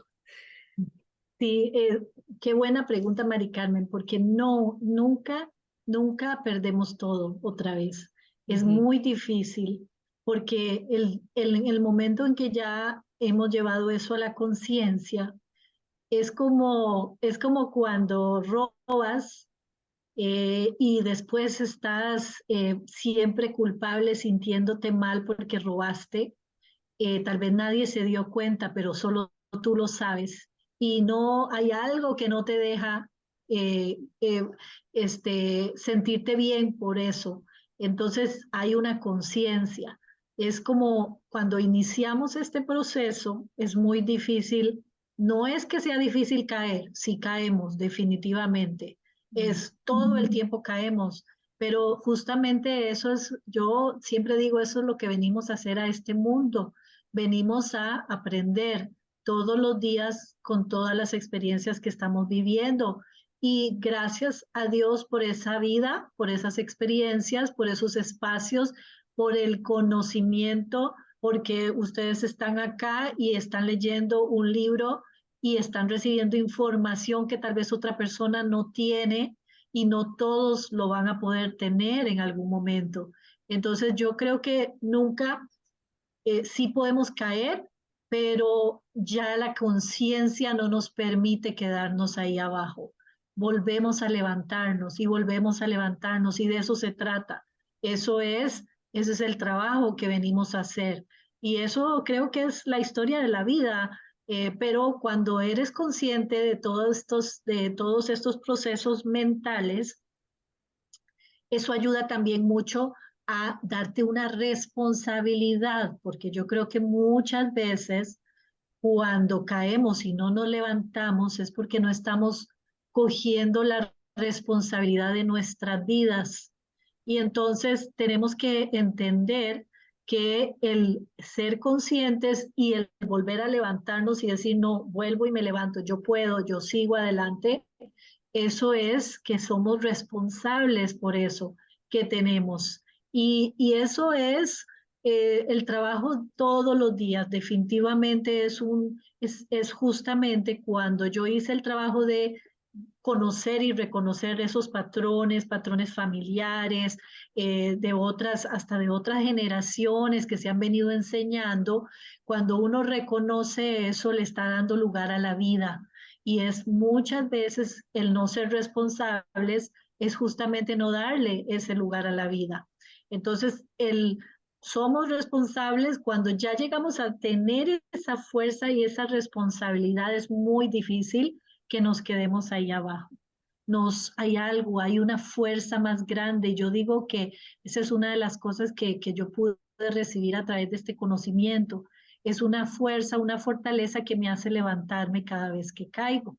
Sí, qué buena pregunta, Mari Carmen, porque no, nunca, nunca perdemos todo otra vez. Es Ujú. muy difícil porque en el momento en que ya hemos llevado eso a la conciencia, es como cuando robas y después estás siempre culpable, sintiéndote mal porque robaste. Tal vez nadie se dio cuenta, pero solo tú lo sabes. Y no hay algo que no te deja sentirte bien por eso. Entonces hay una conciencia. Es como cuando iniciamos este proceso, es muy difícil. No es que sea difícil caer, si caemos definitivamente. Es todo el tiempo caemos, pero justamente eso es, yo siempre digo, eso es lo que venimos a hacer a este mundo. Venimos a aprender todos los días con todas las experiencias que estamos viviendo. Y gracias a Dios por esa vida, por esas experiencias, por esos espacios, por el conocimiento, porque ustedes están acá y están leyendo un libro y están recibiendo información que tal vez otra persona no tiene y no todos lo van a poder tener en algún momento. Entonces yo creo que nunca sí podemos caer, pero ya la conciencia no nos permite quedarnos ahí abajo. Volvemos a levantarnos y volvemos a levantarnos y de eso se trata. Ese es el trabajo que venimos a hacer. Y eso creo que es la historia de la vida. Pero cuando eres consciente de todos estos procesos mentales, eso ayuda también mucho a darte una responsabilidad, porque yo creo que muchas veces cuando caemos y no nos levantamos es porque no estamos cogiendo la responsabilidad de nuestras vidas. Y entonces tenemos que entender que el ser conscientes y el volver a levantarnos y decir, no, vuelvo y me levanto, yo puedo, yo sigo adelante, eso es que somos responsables por eso que tenemos. Y eso es el trabajo todos los días. Definitivamente es justamente cuando yo hice el trabajo de conocer y reconocer esos patrones, patrones familiares, hasta de otras generaciones que se han venido enseñando. Cuando uno reconoce eso, le está dando lugar a la vida. Y es muchas veces el no ser responsables, es justamente no darle ese lugar a la vida. Entonces, somos responsables cuando ya llegamos a tener esa fuerza y esa responsabilidad. Es muy difícil que nos quedemos ahí abajo. Hay algo, hay una fuerza más grande. Yo digo que esa es una de las cosas que yo pude recibir a través de este conocimiento. Es una fuerza, una fortaleza que me hace levantarme cada vez que caigo.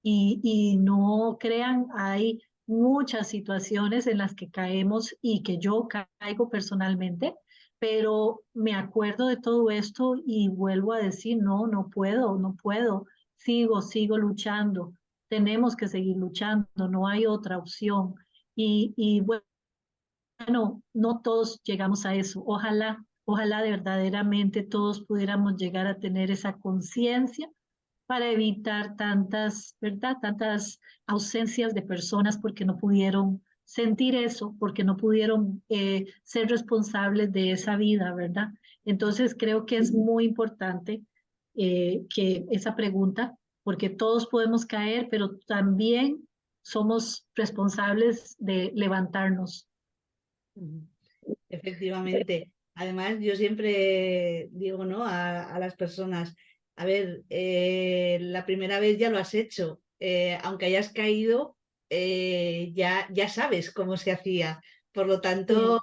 Y no crean, hay muchas situaciones en las que caemos y que yo caigo personalmente, pero me acuerdo de todo esto y vuelvo a decir, no, no puedo, no puedo, sigo luchando, tenemos que seguir luchando, no hay otra opción. Y bueno, no todos llegamos a eso, ojalá de verdaderamente todos pudiéramos llegar a tener esa conciencia para evitar tantas, ¿verdad? Tantas ausencias de personas porque no pudieron sentir eso, porque no pudieron ser responsables de esa vida, ¿verdad? Entonces creo que es muy importante que esa pregunta, porque todos podemos caer, pero también somos responsables de levantarnos. Efectivamente. Además, yo siempre digo, ¿no? A las personas, a ver, la primera vez ya lo has hecho, aunque hayas caído, ya sabes cómo se hacía. Por lo tanto,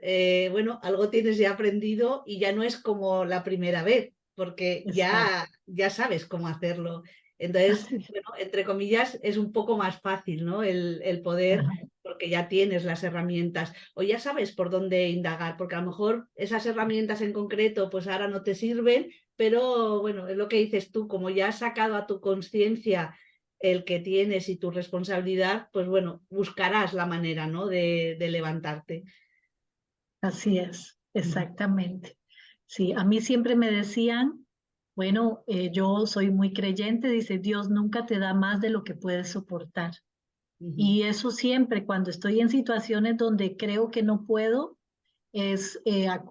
Sí, bueno, algo tienes ya aprendido y ya no es como la primera vez, porque exacto. ya sabes cómo hacerlo. Entonces, bueno, entre comillas, es un poco más fácil, ¿no? El poder, Ajá. porque ya tienes las herramientas o ya sabes por dónde indagar, porque a lo mejor esas herramientas en concreto pues ahora no te sirven, pero bueno, es lo que dices tú, como ya has sacado a tu conciencia el que tienes y tu responsabilidad, pues bueno, buscarás la manera, ¿no? de levantarte. Así es, exactamente. Sí, a mí siempre me decían, bueno, yo soy muy creyente, dice, Dios nunca te da más de lo que puedes soportar. Ujú. Y eso siempre, cuando estoy en situaciones donde creo que no puedo,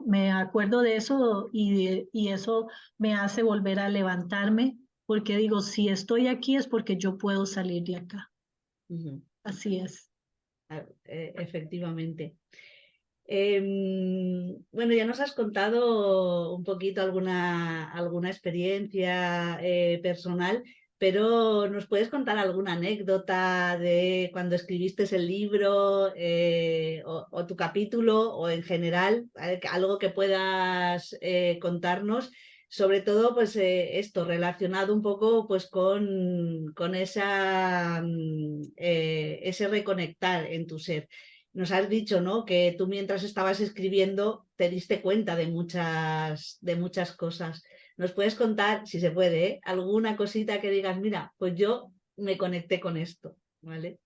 me acuerdo de eso y eso me hace volver a levantarme, porque digo, si estoy aquí es porque yo puedo salir de acá. Ujú. Así es. Efectivamente. Bueno, ya nos has contado un poquito alguna experiencia personal, pero ¿nos puedes contar alguna anécdota de cuando escribiste el libro o tu capítulo o en general, algo que puedas contarnos? Sobre todo, pues esto relacionado un poco pues con ese reconectar en tu ser. Nos has dicho, ¿no? Que tú mientras estabas escribiendo te diste cuenta de muchas cosas. ¿Nos puedes contar, si se puede, alguna cosita que digas, mira, pues yo me conecté con esto, ¿vale?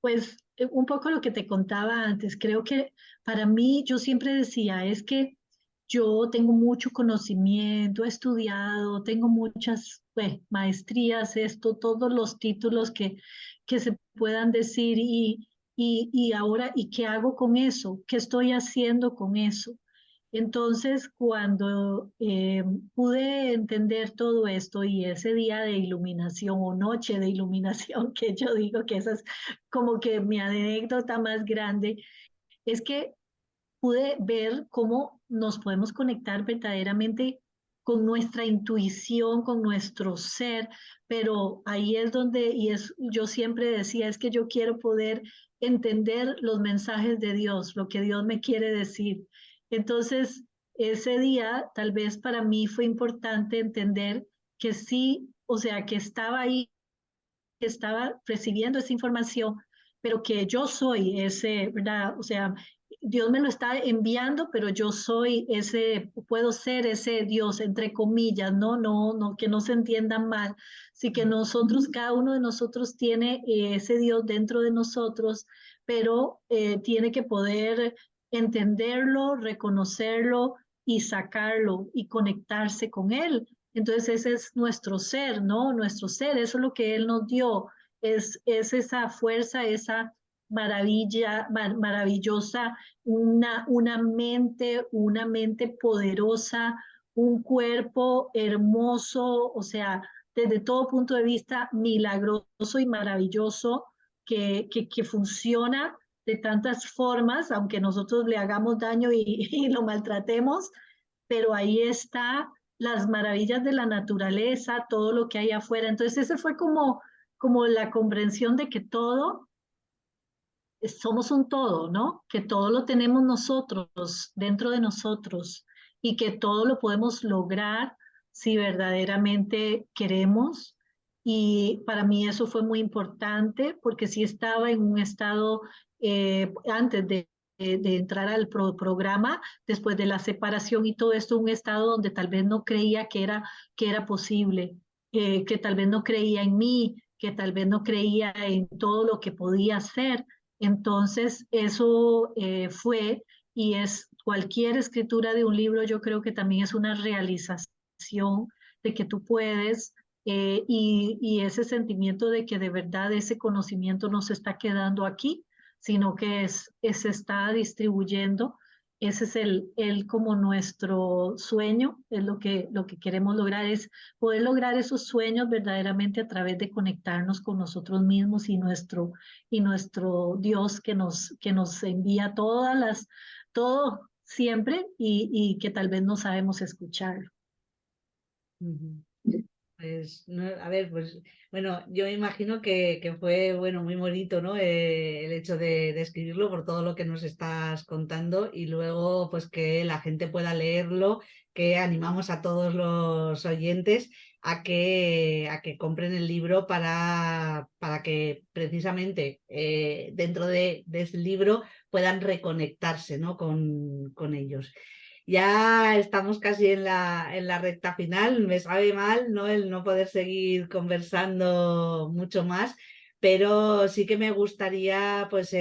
Pues un poco lo que te contaba antes, creo que para mí yo siempre decía, es que yo tengo mucho conocimiento, he estudiado, tengo muchas maestrías, todos los títulos que se puedan decir y ahora, ¿y qué hago con eso? ¿Qué estoy haciendo con eso? Entonces, cuando pude entender todo esto y ese día de iluminación o noche de iluminación, que yo digo que esa es como que mi anécdota más grande, es que pude ver cómo nos podemos conectar verdaderamente con nuestra intuición, con nuestro ser, pero ahí es donde, yo siempre decía, es que yo quiero poder entender los mensajes de Dios, lo que Dios me quiere decir. Entonces, ese día tal vez para mí fue importante entender que sí, o sea, que estaba ahí, que estaba recibiendo esa información, pero que yo soy ese, ¿verdad? O sea, Dios me lo está enviando, pero yo soy ese, puedo ser ese Dios, entre comillas, no, que no se entiendan mal. Así que nosotros, cada uno de nosotros tiene ese Dios dentro de nosotros, pero tiene que poder entenderlo, reconocerlo y sacarlo y conectarse con él Entonces ese es nuestro ser, ¿no? Nuestro ser, eso es lo que Él nos dio, es esa fuerza, esa maravilla, maravillosa, una mente poderosa, un cuerpo hermoso, o sea, desde todo punto de vista milagroso y maravilloso, que funciona de tantas formas, aunque nosotros le hagamos daño y lo maltratemos, pero ahí está las maravillas de la naturaleza, todo lo que hay afuera. Entonces, ese fue como la comprensión de que todo, somos un todo, ¿no? Que todo lo tenemos nosotros, dentro de nosotros, y que todo lo podemos lograr si verdaderamente queremos. Y para mí eso fue muy importante porque sí estaba en un estado antes de entrar al programa, después de la separación y todo esto, un estado donde tal vez no creía que era posible, que tal vez no creía en mí, que tal vez no creía en todo lo que podía hacer. Entonces, eso fue y es cualquier escritura de un libro, yo creo que también es una realización de que tú puedes y ese sentimiento de que de verdad ese conocimiento no se está quedando aquí, sino que se está distribuyendo. Ese es el como nuestro sueño, es lo que queremos lograr, es poder lograr esos sueños verdaderamente a través de conectarnos con nosotros mismos y nuestro Dios que nos envía todo siempre y que tal vez no sabemos escuchar. Pues, no, a ver, pues, bueno, yo me imagino que fue, bueno, muy bonito, ¿no? El hecho de escribirlo por todo lo que nos estás contando y luego, pues, que la gente pueda leerlo, que animamos a todos los oyentes a que compren el libro para que precisamente dentro de ese libro puedan reconectarse, ¿no? Con ellos. Ya estamos casi en la recta final. Me sabe mal, ¿no? El no poder seguir conversando mucho más, pero sí que me gustaría pues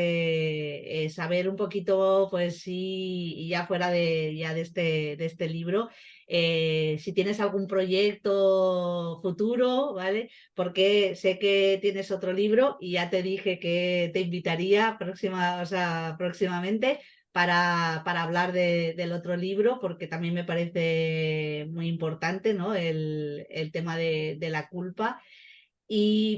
saber un poquito, pues sí, y ya fuera de este libro, si tienes algún proyecto futuro, ¿vale? Porque sé que tienes otro libro y ya te dije que te invitaría o sea, próximamente para hablar del otro libro, porque también me parece muy importante, ¿no? El tema de la culpa.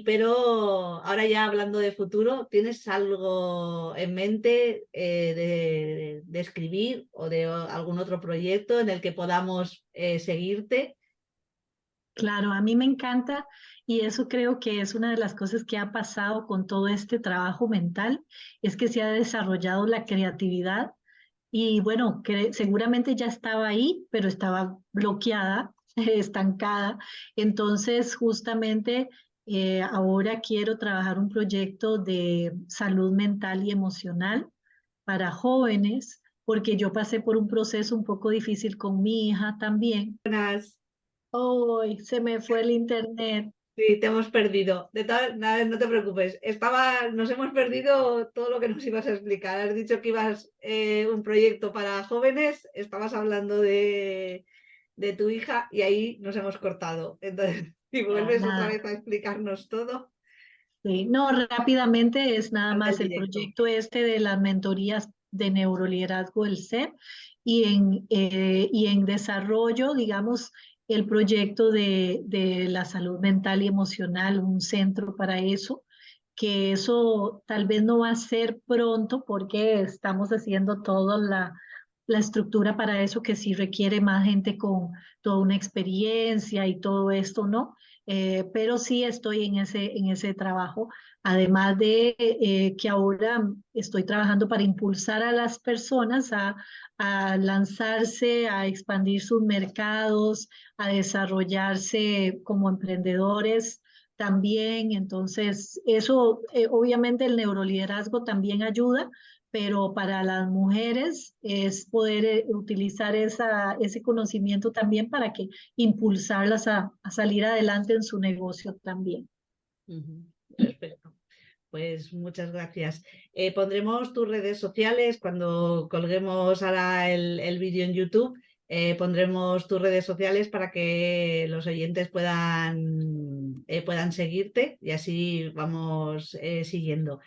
Pero ahora ya hablando de futuro, ¿tienes algo en mente de escribir o de algún otro proyecto en el que podamos seguirte? Claro, a mí me encanta y eso creo que es una de las cosas que ha pasado con todo este trabajo mental, es que se ha desarrollado la creatividad y bueno, seguramente ya estaba ahí, pero estaba bloqueada, estancada. Entonces, justamente ahora quiero trabajar un proyecto de salud mental y emocional para jóvenes, porque yo pasé por un proceso un poco difícil con mi hija también. Buenas. ¡Ay! Se me fue el internet. Sí, te hemos perdido. Nada, no te preocupes. Nos hemos perdido todo lo que nos ibas a explicar. Has dicho que ibas un proyecto para jóvenes, estabas hablando de tu hija y ahí nos hemos cortado. Entonces, si Ya, vuelves otra nada. vez a explicarnos todo, Sí, no, rápidamente es nada falta el más el directo. proyecto este de las mentorías de neuroliderazgo del SEP y en desarrollo, digamos, el proyecto de la salud mental y emocional, un centro para eso, que eso tal vez no va a ser pronto porque estamos haciendo toda la estructura para eso que sí requiere más gente con toda una experiencia y todo esto, ¿no? Pero sí estoy en ese trabajo, además de que ahora estoy trabajando para impulsar a las personas a lanzarse, a expandir sus mercados, a desarrollarse como emprendedores también. Entonces, eso obviamente el neuroliderazgo también ayuda, pero para las mujeres es poder utilizar ese conocimiento también para que impulsarlas a salir adelante en su negocio también. Ujú, perfecto. Pues muchas gracias. Pondremos tus redes sociales cuando colguemos ahora el vídeo en YouTube. Pondremos tus redes sociales para que los oyentes puedan seguirte y así vamos siguiendo.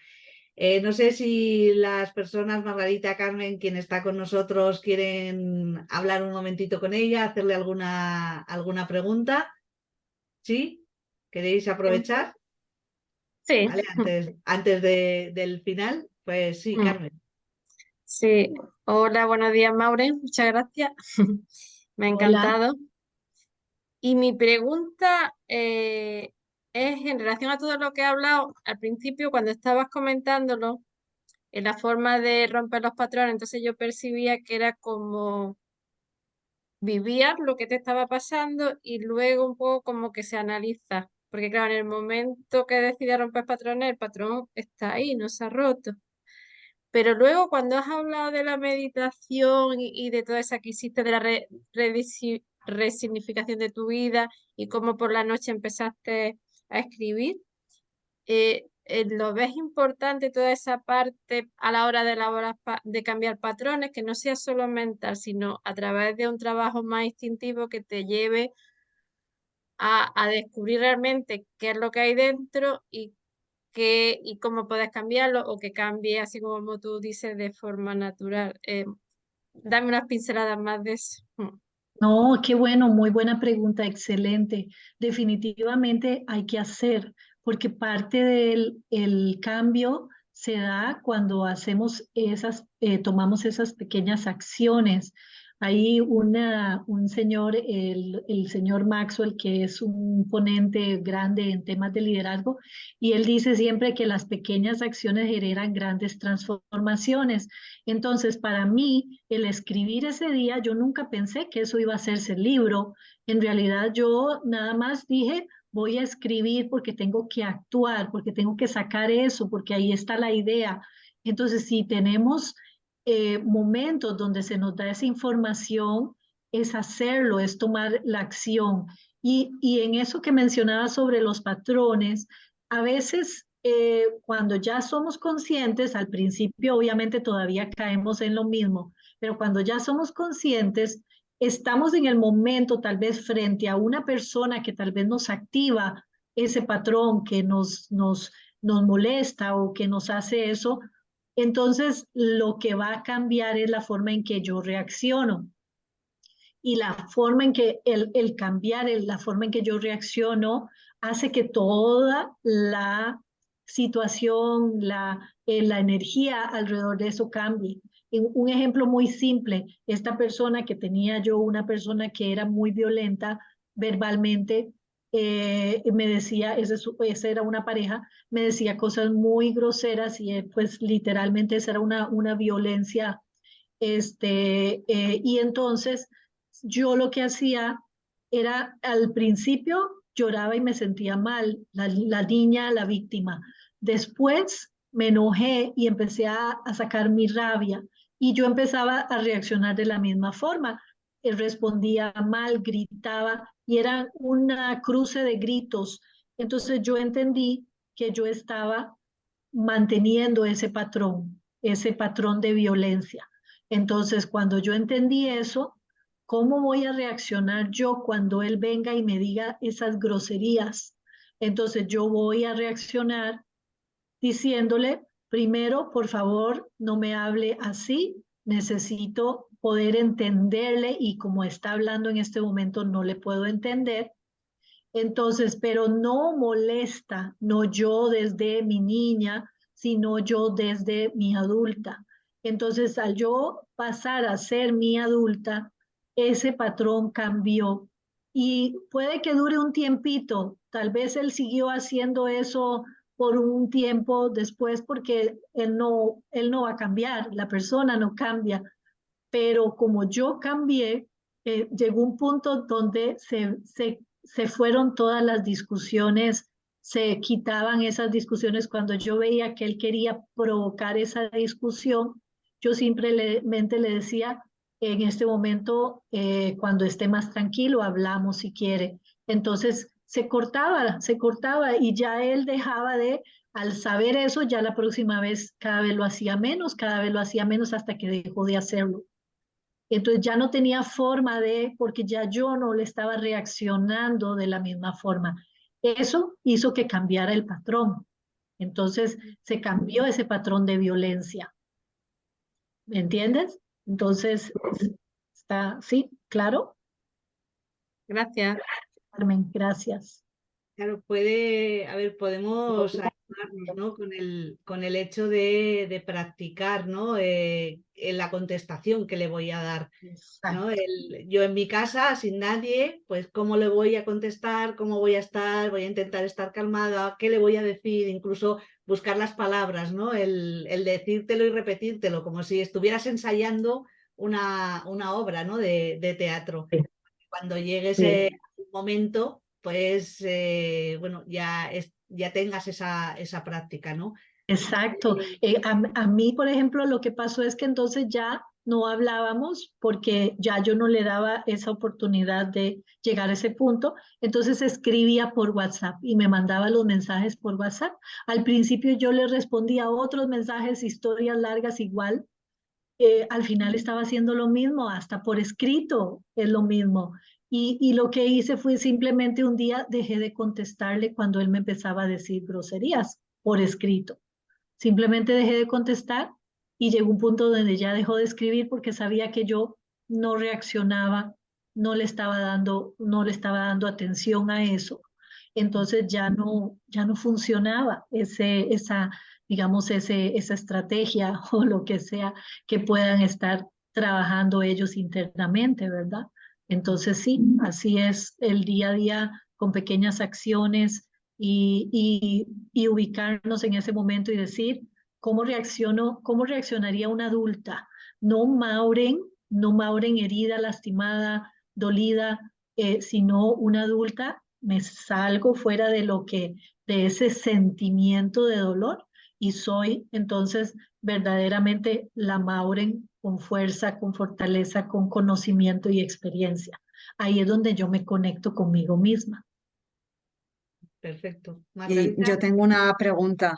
No sé si las personas, Margarita, Carmen, quien está con nosotros, quieren hablar un momentito con ella, hacerle alguna pregunta. ¿Sí? ¿Queréis aprovechar? Sí, ¿Vale? Antes del final, pues sí, Carmen. sí. Hola, buenos días, Maureen. Muchas gracias. Me ha Hola. encantado. Y mi pregunta es en relación a todo lo que he hablado al principio, cuando estabas comentándolo, en la forma de romper los patrones, entonces yo percibía que era como vivías lo que te estaba pasando y luego un poco como que se analiza. Porque claro, en el momento que decides romper patrones, el patrón está ahí, no se ha roto. Pero luego cuando has hablado de la meditación y de toda esa que hiciste de la resignificación de tu vida y cómo por la noche empezaste a escribir, ¿lo ves importante toda esa parte a la hora de elaborar, de cambiar patrones, que no sea solo mental, sino a través de un trabajo más instintivo que te lleve a descubrir realmente qué es lo que hay dentro y cómo puedes cambiarlo o que cambie, así como tú dices, de forma natural? Dame unas pinceladas más de eso. No, qué bueno, muy buena pregunta, excelente. Definitivamente hay que hacer, porque parte del el cambio se da cuando hacemos tomamos esas pequeñas acciones. Hay un señor, el señor Maxwell, que es un ponente grande en temas de liderazgo, y él dice siempre que las pequeñas acciones generan grandes transformaciones. Entonces, para mí, el escribir ese día, yo nunca pensé que eso iba a hacerse el libro. En realidad, yo nada más dije, voy a escribir porque tengo que actuar, porque tengo que sacar eso, porque ahí está la idea. Entonces, si tenemos momentos donde se nos da esa información, es hacerlo, es tomar la acción. Y en eso que mencionaba sobre los patrones, a veces cuando ya somos conscientes, al principio obviamente todavía caemos en lo mismo, pero cuando ya somos conscientes, estamos en el momento tal vez frente a una persona que tal vez nos activa ese patrón que nos molesta o que nos hace eso, entonces lo que va a cambiar es la forma en que yo reacciono y la forma en que el cambiar, la forma en que yo reacciono, hace que toda la situación, la energía alrededor de eso cambie. Un ejemplo muy simple, esta persona que tenía yo, una persona que era muy violenta verbalmente, me decía, esa era una pareja, me decía cosas muy groseras y pues literalmente esa era una violencia. Y entonces yo lo que hacía era, al principio lloraba y me sentía mal, la niña, la víctima. Después me enojé y empecé a sacar mi rabia y yo empezaba a reaccionar de la misma forma. Respondía mal, gritaba y era una cruce de gritos. Entonces yo entendí que yo estaba manteniendo ese patrón de violencia. Entonces, cuando yo entendí eso, ¿cómo voy a reaccionar yo cuando él venga y me diga esas groserías? Entonces, yo voy a reaccionar diciéndole, primero, por favor, no me hable así, necesito poder entenderle y como está hablando en este momento no le puedo entender. Entonces, pero no molesta, no yo desde mi niña, sino yo desde mi adulta. Entonces, al yo pasar a ser mi adulta, ese patrón cambió. Y puede que dure un tiempito, tal vez él siguió haciendo eso por un tiempo después porque él no va a cambiar, la persona no cambia, pero como yo cambié, llegó un punto donde se fueron todas las discusiones, se quitaban esas discusiones. Cuando yo veía que él quería provocar esa discusión, yo simplemente le decía, en este momento, cuando esté más tranquilo, hablamos si quiere. Entonces se cortaba y ya él dejaba de, al saber eso, ya la próxima vez cada vez lo hacía menos, cada vez lo hacía menos hasta que dejó de hacerlo. Entonces ya no tenía forma porque ya yo no le estaba reaccionando de la misma forma. Eso hizo que cambiara el patrón. Entonces se cambió ese patrón de violencia. ¿Me entiendes? Entonces, está, sí, claro. Gracias. Carmen, gracias. Claro, a ver, podemos ayudarnos, ¿no? Con el hecho de practicar, ¿no? En la contestación que le voy a dar, ¿no? Exacto. Yo en mi casa, sin nadie, pues cómo le voy a contestar, cómo voy a estar, voy a intentar estar calmada, qué le voy a decir, incluso buscar las palabras, ¿no? El decírtelo y repetírtelo, como si estuvieras ensayando una obra, ¿no? De teatro. Sí, Cuando llegue sí. ese momento, pues bueno, ya tengas esa práctica, ¿no? Exacto. A mí, por ejemplo, lo que pasó es que entonces ya no hablábamos porque ya yo no le daba esa oportunidad de llegar a ese punto. Entonces escribía por WhatsApp y me mandaba los mensajes por WhatsApp. Al principio yo le respondía otros mensajes, historias largas igual. Al final estaba haciendo lo mismo, hasta por escrito es lo mismo. Y lo que hice fue simplemente un día dejé de contestarle cuando él me empezaba a decir groserías por escrito. Simplemente dejé de contestar y llegó un punto donde ya dejó de escribir porque sabía que yo no reaccionaba, no le estaba dando atención a eso. Entonces ya no funcionaba digamos, esa estrategia o lo que sea que puedan estar trabajando ellos internamente, ¿verdad? Entonces sí, así es el día a día con pequeñas acciones y ubicarnos en ese momento y decir, cómo reaccionaría una adulta? No Maureen, no Maureen herida, lastimada, dolida, sino una adulta, me salgo fuera de ese sentimiento de dolor y soy entonces verdaderamente la Maureen con fuerza, con fortaleza, con conocimiento y experiencia. Ahí es donde yo me conecto conmigo misma. Perfecto. Y Margarita. yo tengo una pregunta.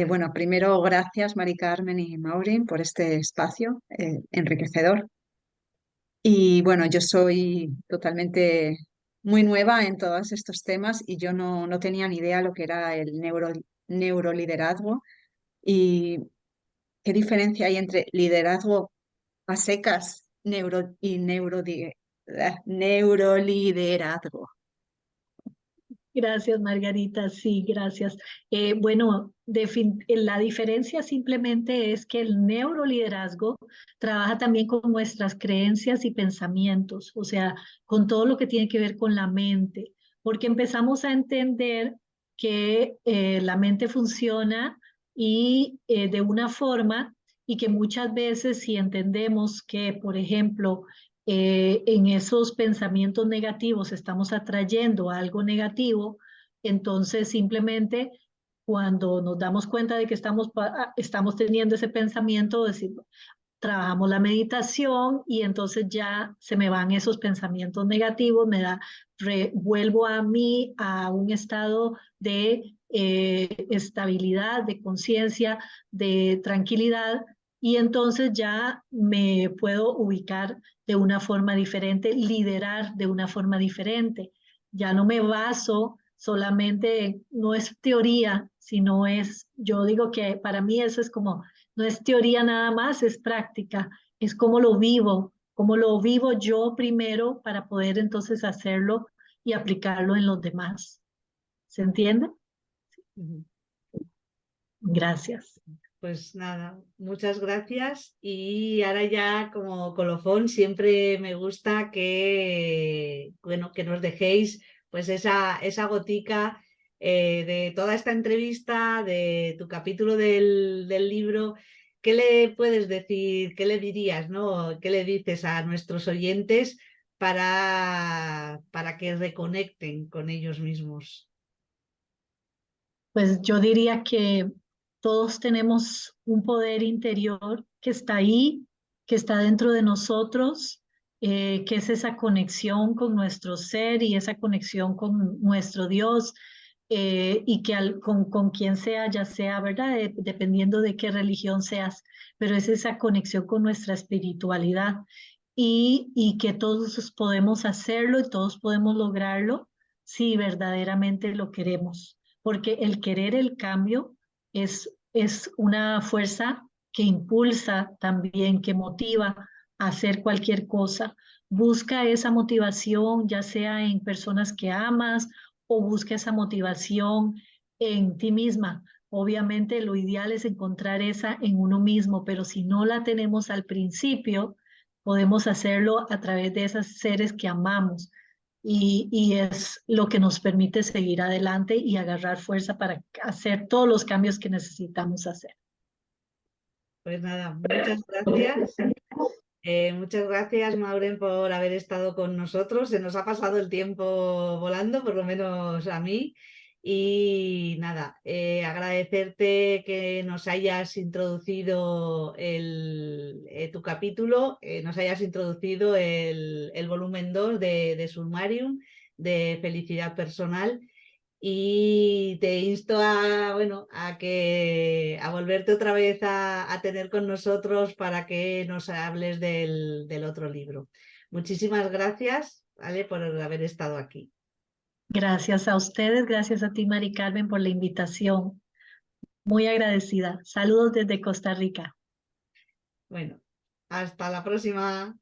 Bueno, primero, gracias, Mari Carmen y Maureen, por este espacio enriquecedor. Y bueno, yo soy totalmente muy nueva en todos estos temas y yo no tenía ni idea lo que era el neuroliderazgo y qué diferencia hay entre liderazgo a secas y neuroliderazgo. Gracias, Margarita. Sí, gracias. Bueno, la diferencia simplemente es que el neuroliderazgo trabaja también con nuestras creencias y pensamientos, o sea, con todo lo que tiene que ver con la mente, porque empezamos a entender que la mente funciona y de una forma y que muchas veces si entendemos que, por ejemplo, en esos pensamientos negativos estamos atrayendo algo negativo, entonces simplemente cuando nos damos cuenta de que estamos teniendo ese pensamiento, trabajamos la meditación y entonces ya se me van esos pensamientos negativos, vuelvo a mí a un estado de estabilidad, de conciencia, de tranquilidad y entonces ya me puedo ubicar de una forma diferente, liderar de una forma diferente. Ya no me baso solamente, no es teoría, sino yo digo que para mí eso es como, no es teoría nada más, es práctica, es cómo lo vivo yo primero para poder entonces hacerlo y aplicarlo en los demás. ¿Se entiende? Ujú. Gracias. Pues nada, muchas gracias. Y ahora ya como colofón, siempre me gusta bueno, que nos dejéis pues esa gotica de toda esta entrevista, de tu capítulo del libro. ¿Qué le puedes decir, qué le dirías, ¿no? ¿Qué le dices a nuestros oyentes para que reconecten con ellos mismos? Pues yo diría que todos tenemos un poder interior que está ahí, que está dentro de nosotros, que es esa conexión con nuestro ser y esa conexión con nuestro Dios, y que con quien sea, ya sea, ¿verdad? Dependiendo de qué religión seas, pero es esa conexión con nuestra espiritualidad. y que todos podemos hacerlo y todos podemos lograrlo si verdaderamente lo queremos. Porque el querer el cambio es una fuerza que impulsa también, que motiva a hacer cualquier cosa. Busca esa motivación, ya sea en personas que amas o busca esa motivación en ti misma. Obviamente lo ideal es encontrar esa en uno mismo, pero si no la tenemos al principio, podemos hacerlo a través de esos seres que amamos y es lo que nos permite seguir adelante y agarrar fuerza para hacer todos los cambios que necesitamos hacer. Pues nada, muchas gracias. Muchas gracias, Maureen, por haber estado con nosotros. Se nos ha pasado el tiempo volando, por lo menos a mí. Y nada, agradecerte que nos hayas introducido tu capítulo, nos hayas introducido el volumen 2 de Sumarium, de felicidad personal. Y te insto a, bueno, a volverte otra vez a tener con nosotros para que nos hables del otro libro. Muchísimas gracias, ¿vale?, por haber estado aquí. Gracias a ustedes, gracias a ti, Mari Carmen, por la invitación. Muy agradecida. Saludos desde Costa Rica. Bueno, hasta la próxima.